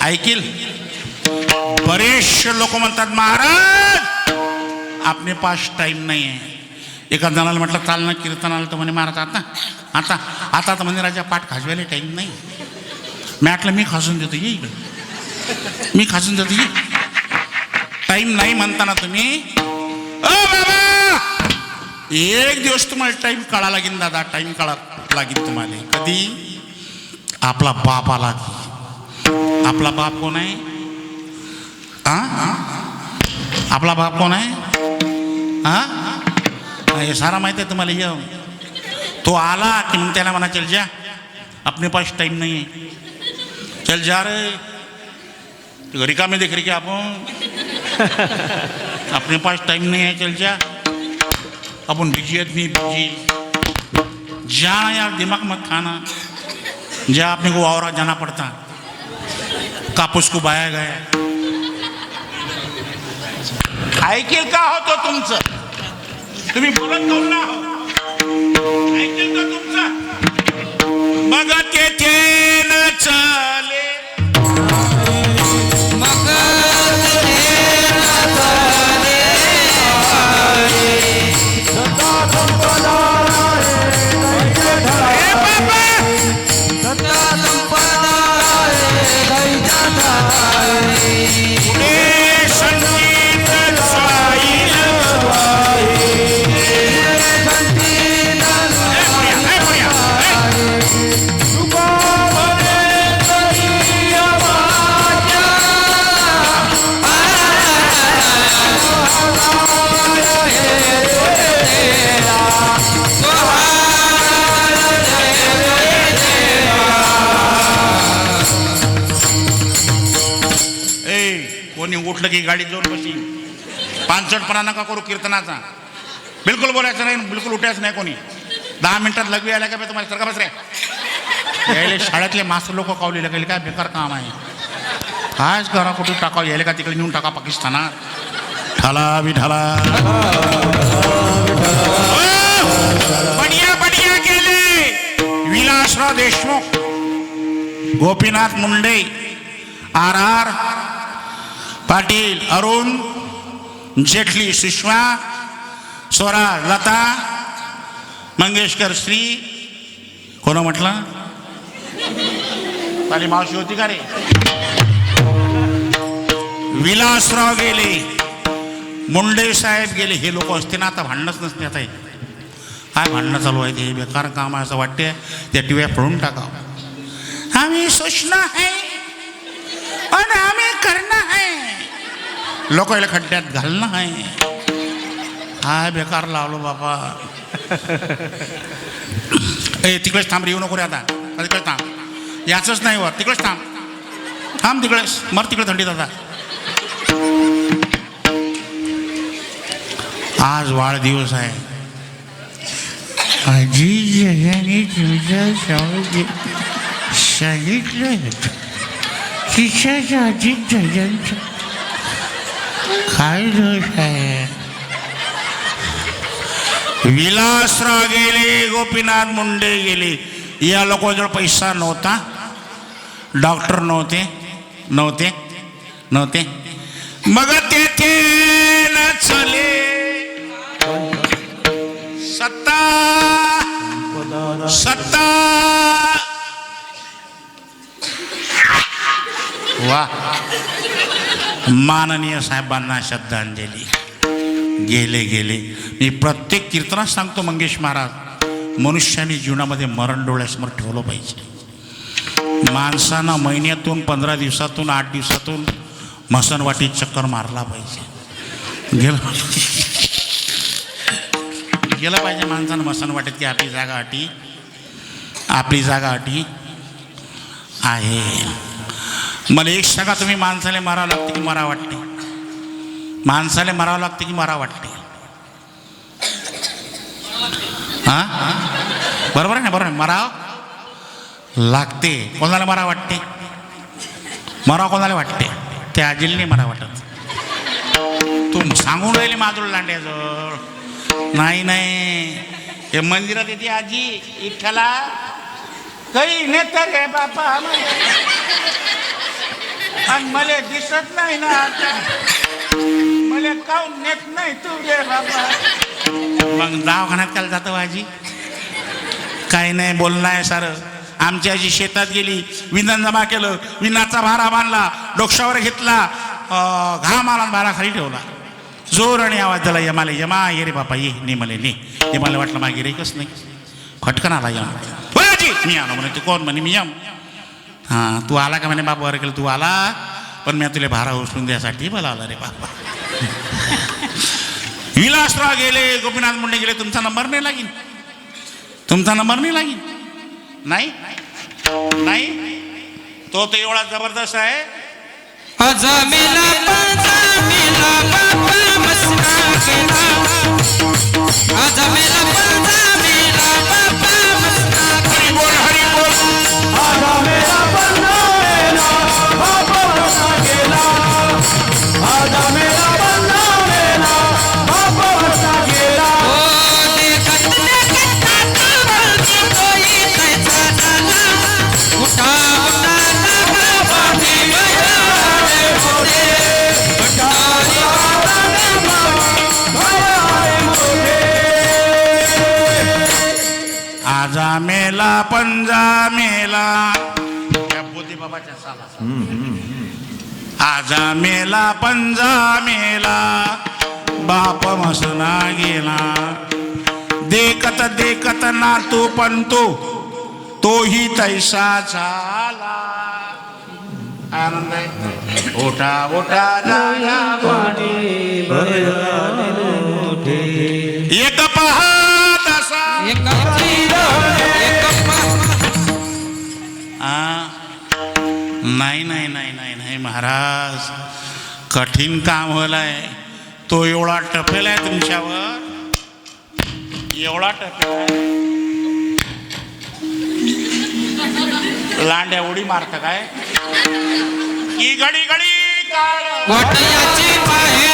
ऐकील. बरेचसे लोक म्हणतात, महाराज आपने पास टाइम नाही आहे. एका जणाला म्हटलं, चाल ना कीर्तनाला, तर म्हणे महाराज आता तर म्हणे राजा पाठ खाजवायला टाईम नाही. मी म्हटलं, मी खासून देतो, ये इकडे, मी खासून देतो, ये. टाईम नाही म्हणताना तुम्ही, ओ बाबा, एक दिवस तुम्हाला टाईम काढा लागेल दादा, टाईम काढा लागेल तुम्हाला. कधी? आपला बाप आला. आपला बाप कोण आहे? आपला बाप कोण आहे? हे सारा माहिती आहे तुम्हाला. ये तो आला की मग त्याला म्हणा, चल जा, अपने पास टाइम नहीं है, चल जा रे, रिकामे देख रहे क्या आपण? अपने पास टाइम नहीं है, चल जा, अपन बिजी आदमी, बिजी. जाना यार, दिमाग मत खाना. जा, अपने को और जाना पड़ता, कापूस को बाया गया. ऐकेल का होतो तुमचं? तुम्ही बोलत जाऊ ना. ऐकेल का तुमचं? मग तेथे न चाले, मग तेथे न चाले, सदा संपदा ए बाबा, सदा संपदा दैत्य ठाई. पुढे संगीत स्वाईल. कोणी उठलं की गाडीत जाऊन बसी. पानसटपणा नका करू कीर्तनाचा. बिलकुल बोलायचं नाही, बिलकुल उठायचं नाही. कोणी 10 मिनिटात लघवी आल्या का बे तुम्हाला? सरका बस रे. यायले शाळेतले मास्तर लोक कावलेले गेले, काय बेकार काम आहे. कायच करा, कुठे टाकावं, यायला का तिकडे नेऊन टाका पाकिस्तानात. ठाला विठाला, बढिया बढिया गेले. विलासराव देशमुख, गोपीनाथ मुंडे, RR पाटील, अरुण जेटली, सुषमा स्वराज, लता मंगेशकर, श्री कोण म्हटलं, ताली मावशी होती का रे? विलासराव गेले, मुंडे साहेब गेले, हे लोक असते ना आता भांडणच नसते. आता काय भांडणं चालू आहे ते बेकार काम आहे असं वाटते. त्या टीव्या फोडून टाकावं. आम्ही सोचना है आणि आम्ही करणं आहे, लोक याला खड्ड्यात घालणं आहे. हाय बेकार लावलो बाबा. ए तिकडेच थांब रे, येऊ नको रे आता. तिकडेच थांब, याचंच नाही वर, तिकडेच थांब. थांब तिकडेच, मर तिकडे थंडीत आता. आज वाढदिवस आहे. आजी जयाने तुमच्या सांगितलं तिच्या आजी जयांचं काय दोष आहे. विलासराव गेले, गोपीनाथ मुंडे गेले. या लोकांजवळ पैसा नव्हता, डॉक्टर नव्हते नव्हते नव्हते. मग तेथे न चले सत्ता सत्ता. वा, माननीय साहेबांना श्रद्धांजली. गेले गेले. मी प्रत्येक कीर्तनात सांगतो, मंगेश महाराज, मनुष्याने जीवनामध्ये मरण डोळ्यासमोर ठेवलं पाहिजे. माणसानं महिन्यातून 15 दिवसातून 8 दिवसातून मसनवाटीत चक्कर मारला पाहिजे. गेलं पाहिजे माणसानं मसनवाटीत की आपली जागा अटी, आपली जागा अटी आहे. मला एक सांगा, तुम्ही माणसाला मारावं लागते की मरा वाटते? माणसाला मारावं लागते की मरा वाटते? हां, बरोबर आहे ना? बरोबर आहे, मराव लागते. कोणाला मरा वाटते? मराव कोणाला वाटते? त्या आजीला मरा वाटत. तू सांगून राहिले माजूळ लांड्याजवळ. नाही नाही, हे मंदिरात येते आजी इठ्ठला काही नेतर रे बापा, आणि मला दिसत नाही ना आता, मला काऊन नेत नाही तू रे बाबा. मग दवाखान्यात काल जातो आजी? काही नाही, बोलणं आहे सारं. आमची आजी शेतात गेली, विंधन जमा केलं, विनाचा भारा बांधला, डोक्यावर घेतला, घाम आला, भारा खाली ठेवला, जोर आणि आवाज दिला, यमाले यमा ये रे बापा ये, ने मला ने. ते मला वाटलं मागे रेकच नाही, खटकन आला यम. होय आजी, मी आलो म्हणे. तू कोण? म्हणे मी यम. हां, तू आला का म्हणे? बाबा वर केलं, तू आला, पण मी तुला भारा उचलून द्यासाठी बोलावला रे बाबा. विलासराव गेले, गोपीनाथ मुंडे गेले. तुमचा नंबर नाही लागेल, तुमचा नंबर नाही लागेल. नाही नाही, तो तर एवढा जबरदस्त आहे. अजमेला पंजामेला बाबा मस्ना केला, अजमेला पंजामेला बाबा मस्ना हरी बोल हरी बोल. आजमेला पंजामेला बाबा मस्ना केला, आजमेला पंजामेला बाबा मस्ना केला. ओ देखत देखत बोलती कोई कैसा डाला, उठा उठा लगा बाटी गया रे मोरे, भंडारी आजा मेला पंजा मेला, या बोधी बाबाच्या साला. आजा मेला पंजा मेला, बाप मसना गेला. देखत देखत नातू पंतू, तोही तैसा झाला. आनंद आहे. ओटा ओटा जाया पाणी भरले मोठे, एक पहात असा. एक नाही नाही नाही नाही नाही महाराज, कठीण काम होलंय. तो एवढा टपेल आहे तुमच्यावर, एवढा टपेल आहे. लांड्या उडी मारत काय की घडी घडी काळ वाटयाची पाहे,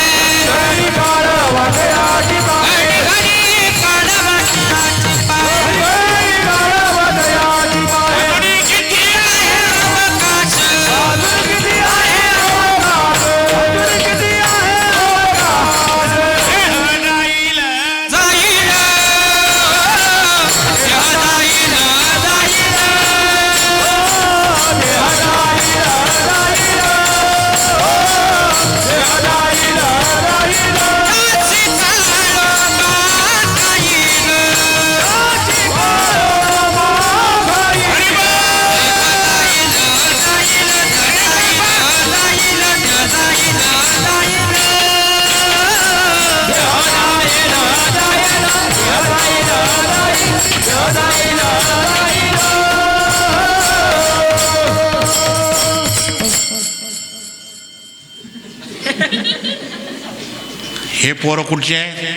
घडी काळ वाटयाची पाहे, घडी घडी काढ वाटयाची पाहे, घडी काळ वाटयाची पाहे. घडी किती आहे अवकाश, अजून किती आहे अवकाश, अजून किती आहे अवकाश. जाईल जाईल जाईल जाईल. हे पोरं कुठचे आहे?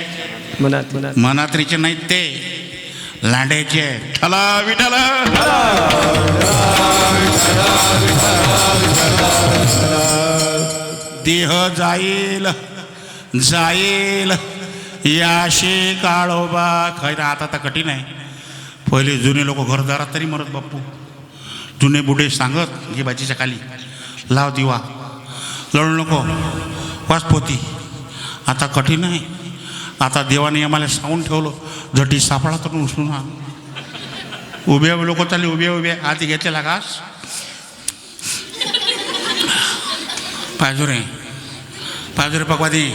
मनात मनात मनात्रीचे नाहीत, ते लांड्याचे आहे. ठला विठला देह जाईल जाईल याशी काळोबा. खैर आता तर कठीण आहे. पहिले जुने लोक घरदारात तरी मरत बाप्पू. जुने बुढे सांगत घे बाजीच्या खाली लाव दिवा, लढू नको, वाच पोती. आता कठीण आहे. आता देवाने आम्हाला सांगून ठेवलं, झटी सापळा तर उचलून आण. उभ्या लोक चालले, उभ्या उभ्या आधी घेतलेला घास पाजुरे पाजुरे पकवादी.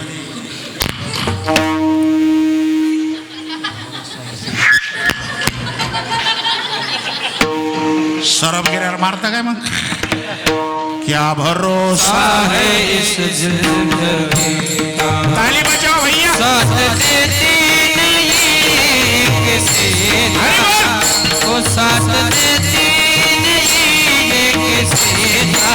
सरब गिऱ्यावर मारता काय मग? क्या भरोसा है इस जिंदगी का, ताली बजाओ भैया. साथ देती नहीं किसी का, वो साथ देती नहीं किसी का,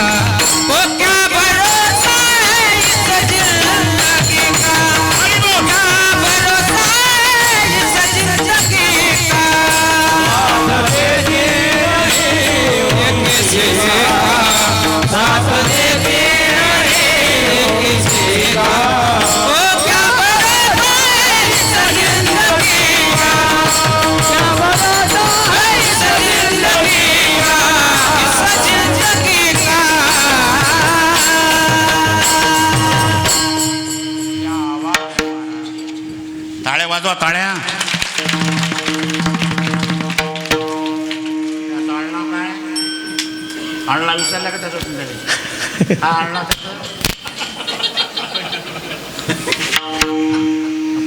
वो क्या भरोसा है इस जिंदगी का, क्या भरोसा है इस जिंदगी का, ये किसी का साथ देती नहीं किसी का, वो क्या भरोसा है इस जिंदगी का, क्या भरोसा है इस जिंदगी का, इस जिंदगी का. टाळ्या वाजवा, टाळ्या. आणला विचारला का त्याचं तुमच्याकडे? हा आणला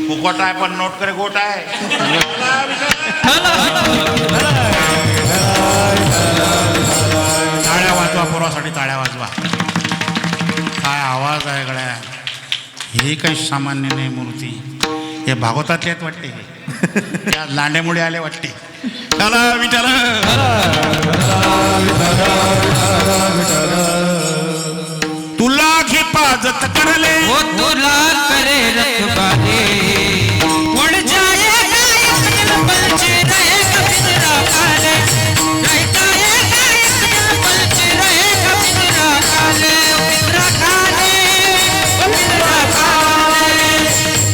फुकट आहे पण नोट करे गोट आहे. टाळ्या वाजवा, पोरासाठी टाळ्या वाजवा. काय आवाज आहे गड्या. हे काही सामान्य नाही मूर्ती. हे भागवतातले आहेत वाटते. त्या लांड्यामुळे आले वाटते. चला विचार. तुला हिफाजत करले, वो तुला करे रखवाले, उड़ जाएगा एक दिन बलचे रहेगा पिंजरा खाले, रह जाएगा एक दिन बलचे रहेगा पिंजरा खाले, पिंजरा खाले, पिंजरा खाले,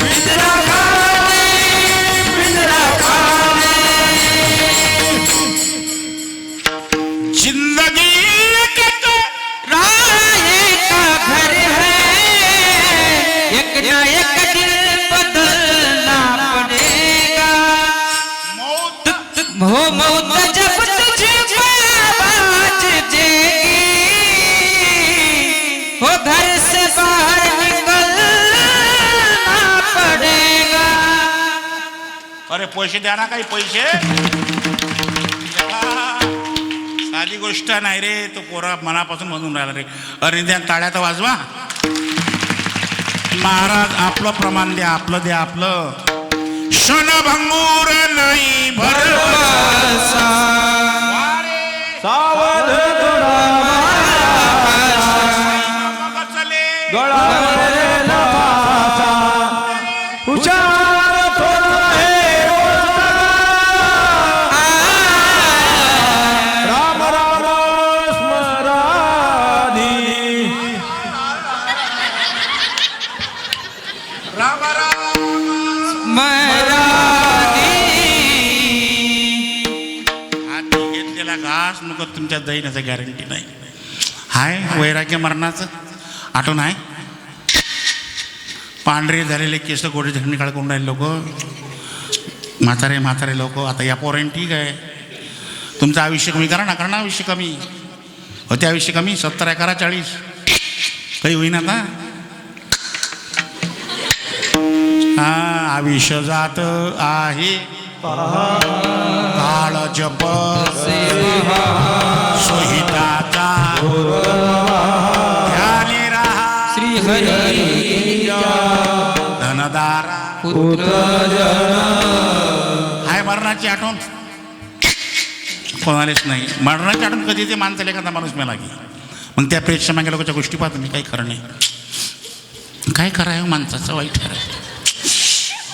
पिंजरा खाले, पिंजरा खाले. जिंदगी के तो राहे का घर है, एक न एक दिन बदलना पड़ेगा, मौत वो मौत जब तुझे आवाज देगी, वो घर से बाहर निकलना पड़ेगा. अरे पैसे द्या ना, काही पैसे. साधी गोष्ट नाही रे. तो पोरा मनापासून म्हणून राहिला रे. अरे द्या टाळ्या तर वाजवा. महाराज आपलं प्रमाण द्या, आपलं द्या, आपलं. क्षणभंगूर नाही भरवसा. सावध थोडा मग चले गळावलेला फासा, उच्चार थोडा हे ओळखा. राम राम स्मराधी, राम राम. हाती घेतलेला घास नको तुमच्या दैनाचं गॅरंटी नाही. हाय वैराग्य मरणाचं आठवण आहे. पांढरे झालेले केस गोडे झंडी काढून राहिले लोक. म्हातारे म्हातारे लोक. आता या पोरांनी ठीक आहे, तुमचं आयुष्य कमी करा ना. करा ना आयुष्य कमी. होते आयुष्य कमी 70 करा 40 काही होईना आता. हा आयुष्य जात आहे काळ जप सोहिताचा ध्यानी राहा. श्री हरी धनदारा पुत्र हाय मरणाची आठवण कोणालाच नाही. मरणाची आठवण कधी ते माणसाला एखादा माणूस मेला की मग त्या प्रेक्षमा गेल्या लोकांच्या गोष्टी पाहतो मी. काही खरं नाही. काय करावं माणसाचं वाईट ठरायचं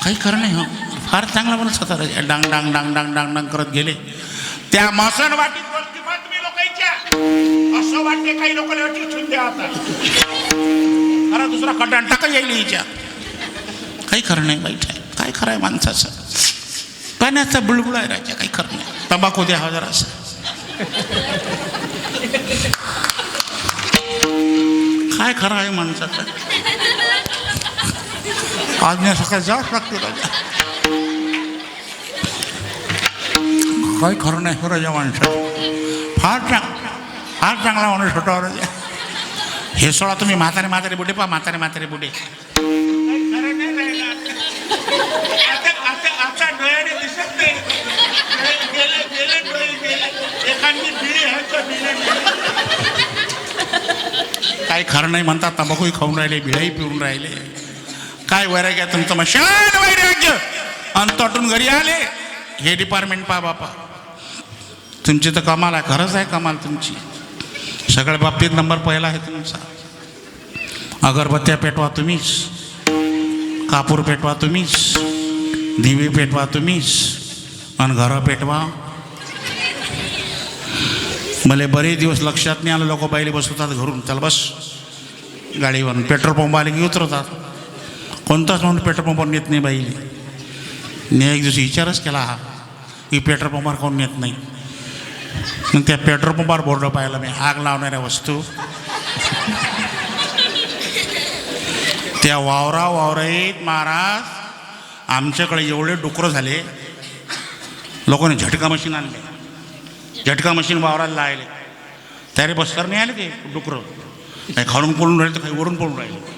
काही खरं नाही हो फार चांगला म्हणत होता डांग डांग डांग डांग डांग डांग करत गेले त्या मसन वाटीत गोष्टी तुम्ही लोकांच्या असं वाटते काही लोकांना ठेवून द्या आता खरा दुसरा खड्डा टाका येईल हिच्या काही खरं नाही वाईट आहे काय खरं आहे माणसाचं पाण्याचा बुळबुळ आहे राजा काही खरं नाही तंबाखू द्या हा जरा असं काय खरं आहे माणसाचं आज्ञा सकाळ जावंच लागते राजा काही खरं नाही हो राजा माणसाचं फार चांगला माणूस होता राजा हे सोळा तुम्ही म्हातारे म्हातारे बुडे पहा म्हातारे म्हातारे बुडे काही खरं नाही म्हणतात तंबाखूही खाऊन राहिले बिळाही पिऊन राहिले काय वैराग्य तुमचं मग शान वैराग्य अंतटून घरी आले हे डिपार्टमेंट पहा बापा तुमची तर कमाल आहे खरंच आहे कमाल तुमची सगळ्या बाबतीत नंबर पहिला आहे तुमचा अगरबत्त्या पेटवा तुम्हीच कापूर पेटवा तुम्हीच दिवे पेटवा तुम्हीच आणि घरं पेटवा मला बरेच दिवस लक्षात नाही आलं लोक बाईले बसवतात घरून चल बस गाडीवर पेट्रोल पंप आले की उतरवतात कोणताच म्हणून पेट्रोल पंपावर नेत नाही बाईले मी एक दिवशी विचारच केला हा की पेट्रोल पंपावर कोण नेत नाही मग त्या पेट्रोल पंपावर बोर्ड पाहिलं मी आग लावणाऱ्या वस्तू त्या वावरात महाराज आमच्याकडे एवढे डुकरं झाले लोकांनी झटका मशीन आणले झटका मशीन वावराला लावले त्यारे बसकर नाही आले ते डुकरं काही खालून पडून राहिले तर काही वरून पडून राहिले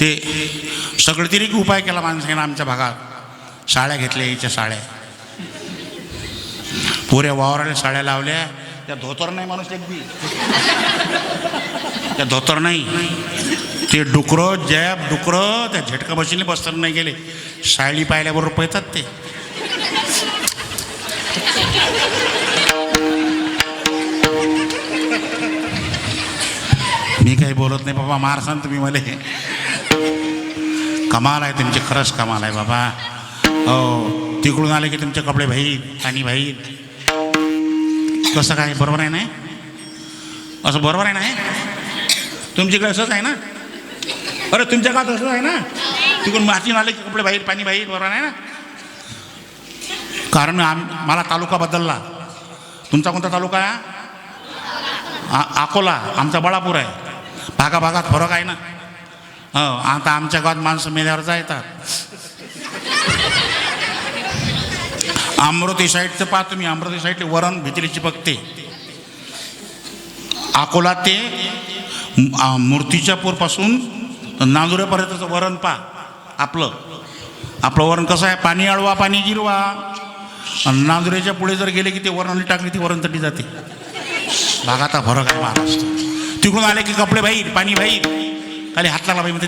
ते सगळे तरी उपाय केला माणसाने आमच्या भागात साड्या घेतल्या याच्या साड्या पुऱ्या वावराला साड्या लावल्या त्या धोतर नाही माणूस एकदी त्या धोतर नाही ते डुकरं त्या झटका मशीनने बसतर नाही गेले साडी पाहिल्याबरोबर पळतात ते मी काही बोलत नाही बाबा मारसान तुम्ही मला कमाल आहे तुमची खरंच कमाल आहे बाबा हो तिकडून आले की तुमचे कपडे भाईत आणि भाईत कसं काय बरोबर आहे ना असं बरोबर आहे ना तुमच्याकडे असंच आहे ना अरे तुमच्या गावात असंच आहे ना तिकडून मातीन आले की कपडे बाहेर पाणी बाहेर बरोबर आहे ना कारण मला तालुका बदलला तुमचा कोणता तालुका आहे अकोला आमचा बळापूर आहे भागाभागात फरक आहे ना हो आता आमच्या गावात माणसं मेल्यावर येतात अमरावती साईडचं पहा तुम्ही अमरावती साईडले वरण भित्रीची बघते अकोला ते मूर्तिजापूरपासून नांदुरेपर्यंतचं वरण पहा आपलं वरण कसं आहे पाणी अळवा पाणी जिरवा नांदुरेच्या पुढे जर गेले की ते वरण टाकले ती वरण तटी जाते भागाचा फरक आहे महाराष्ट्र तिकडून आले की कपडे बाहेर पाणी बाहेर खाली हात लागला बाई म्हणते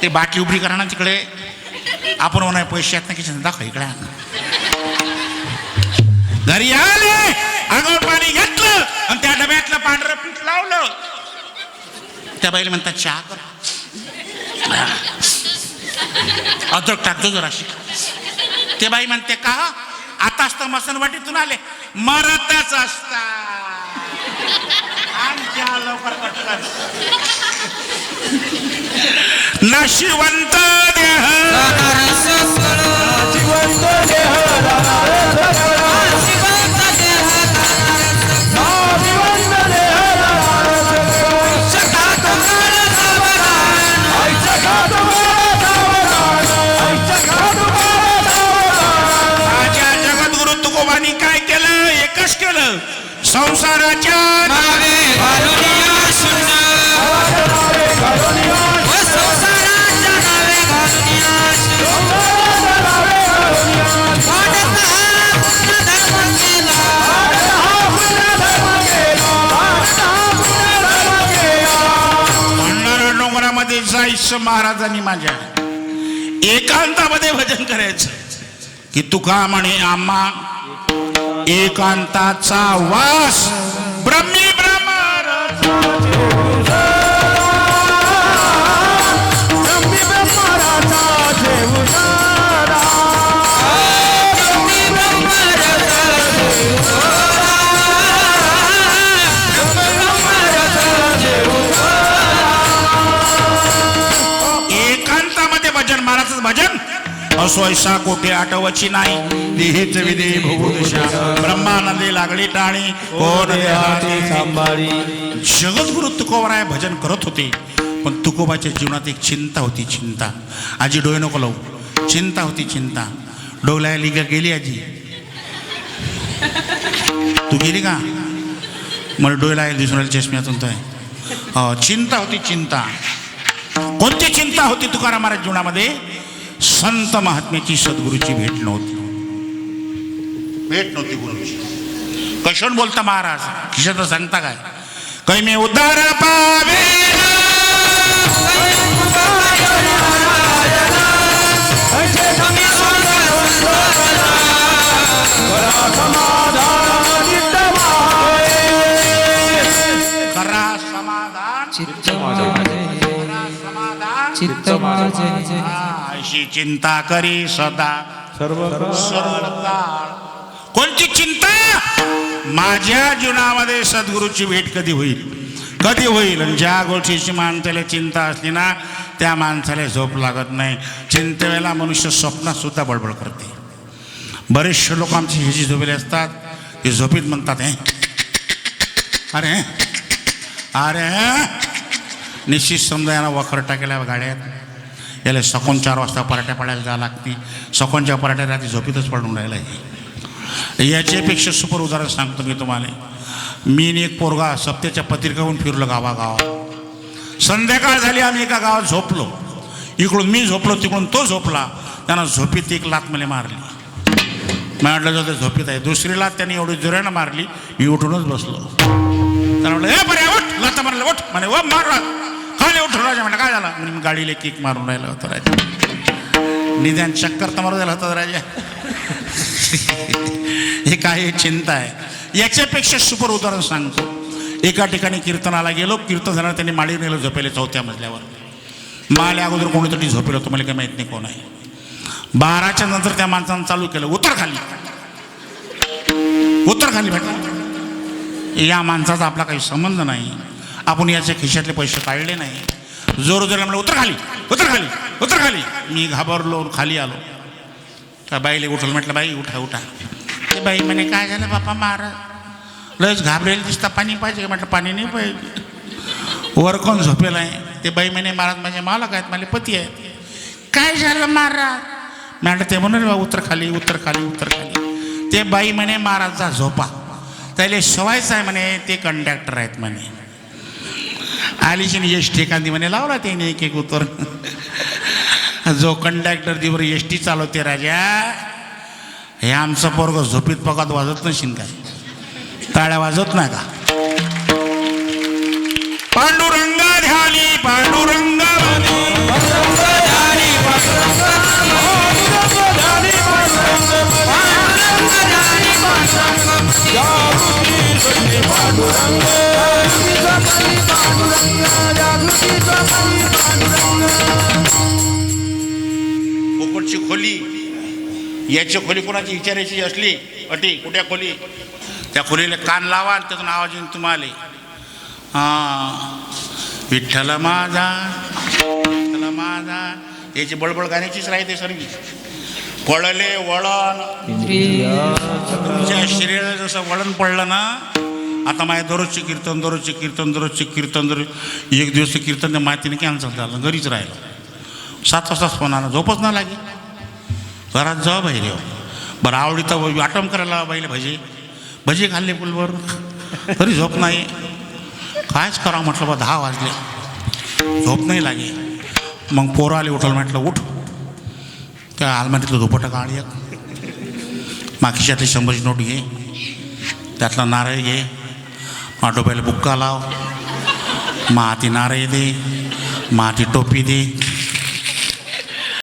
ते बाकी उभरी करा ना तिकडे आपण म्हणा पैसे आहेत ना की दाखव इकडे घरी आले अंगावर पाणी घेतलं आणि त्या डब्यातलं पांढरं पीठ लावलं त्या बाईला म्हणतात चहा कर अद्रक टाकतो जराशी ते बाई म्हणते का आताच तर मसन वाटीतून आले मरतच असता लवकर पटकन नशिवंत देह काय केलं एकच केलं संसाराच्या नावे घालूनिया शून्य संसाराच्या नावे घालूनिया भंडारा डोंगरामध्ये जायचं महाराजांनी माझ्या एकांतामध्ये भजन करायचं की तुका म्हणे आम्हा एकांताचा वास ब्रह्मी ब्रह्म असो ऐसा कोठे आठवची नाही देहेच विधे भूदशा ब्रह्मानंदी लागली टाणी कोण हाती सांभाळी जगद्गुरु तुकोबराय भजन करत होते पण तुकोबाच्या जीवनात एक चिंता होती चिंता आजी डोळे नको लावू चिंता होती चिंता डोळ्या लिगा गेली आजी तू गेली का मला डोळ्याला दिसून राहिली चष्म्यातून तर चिंता होती चिंता कोणती चिंता होती तुकाराम महाराज जीवनामध्ये संत महात्म्याची सद्गुरूची भेट नव्हती गुरुची कशावर बोलता महाराज खिशात सांगता काय काही मी उद्धार पावे करा समाधान चित्त माझे अशी चिंता करी सदा सर्व सर्वकाळ कोणती चिंता माझ्या जीवनामध्ये सद्गुरूची भेट कधी होईल आणि ज्या गोष्टीची माणसाला चिंता असली ना त्या माणसाला झोप लागत नाही चिंतेवेळेला मनुष्य स्वप्नात सुद्धा बडबड करते बरेचसे लोक आमची ह्याची झोपेले असतात ते झोपीत म्हणतात अरे अरे निश्चित समजा यांना वखर टाकेल्या गाड्यात याला सकोन 4 वाजता पराठ्या पाडायला जावं लागते सकोनच्या पराठ्या रात्री झोपीतच पडून राहिला आहे याच्यापेक्षा सुपर उदाहरण सांगतो मी तुम्हाला मी एक पोरगा सप्त्याच्या पत्रिकाहून फिरलो गावागावात संध्याकाळ झाली आम्ही एका गावात झोपलो इकडून मी झोपलो तिकडून तो झोपला त्यानं झोपीत एक लात मला मारली मी म्हटलं जातं झोपीत आहे दुसरी लात त्याने एवढी जोरानं मारली मी उठूनच बसलो त्याला म्हटलं हे बरे उठ लाता मारलं उठ म्हणे व मार खाली उठून राजा म्हटलं काय झालं म्हणजे मी गाडीला किक मारून राहिलं होतं राजा निदान चक्कर तर मारून राहिला होता राजा हे काय चिंता आहे याच्यापेक्षा सुपर उदाहरण सांगतो एका ठिकाणी कीर्तनाला गेलो कीर्तन झाल्यावर त्यांनी माडी नेलं झोपेले 4थ्या मजल्यावर माल्या अगोदर कोणीतरी झोपेलं होतं मला काही माहीत नाही कोण आहे 12च्या नंतर त्या माणसानं चालू केलं उतर खाली भेटला या माणसाचा आपला काही संबंध नाही आपण याच्या खिशातले पैसे काढले नाही जोर म्हणलं उतर खाली मी घाबरलो खाली आलो त्या बाईला उठवलं म्हटलं बाई उठा ते बाई म्हणे काय झालं बापा महाराज लयच घाबरेल दिसता पाणी पाहिजे म्हटलं पाणी नाही पाहिजे वर कोण झोपेल आहे ते बाई म्हणे महाराज माझे मालक आहेत माझे पती आहेत काय झालं महाराज म्हटलं ते म्हणून उतर खाली ते बाई म्हणे महाराजचा झोपा त्याला सवयचं आहे म्हणे ते कंडक्टर आहेत म्हणे आलीची एस टी एखादी म्हणे लावला त्याने एक उतर जो कंडक्टर दिवर एस टी चालवते राजा हे आमचं पोरग झोपीत पकात वाजत नशील काय टाळ्या वाजत नाही का पांडुरंगा ध्यानी पांडुरंगा पोकटची खोली याची खोली कोणाची विचारायची असली अटी कुठ्या खोली त्या खोलीला कान लावा आणि त्यातून आवाज येऊन तुम्हाला विठ्ठल माझा याची बळबळ गाण्याचीच राहते सर्वी पळले वळण तुमच्या शरीराला जसं वळण पडलं ना आता माझ्या दररोजचे कीर्तन एक दिवस कीर्तन त्या माहितीने कॅन्सल झालं घरीच राहिलं 7 वाजताच फोन आला झोपच ना लागे घरात जा बाहेर येऊ बरं आवडीचं आटम करायला बाईले भजी खाल्ले पुलवर तरी झोप नाही कायच करा म्हटलं बा 10 वाजले झोप नाही लागे मग पोरं आले उठलं म्हटलं उठ त्या आलमारीतलं झोपटं काढ एक माखीच्यातली 100ची नोट घे त्यातला नारळ घे डोब्याला बुक्का लाव माती नारळ दे माती टोपी दे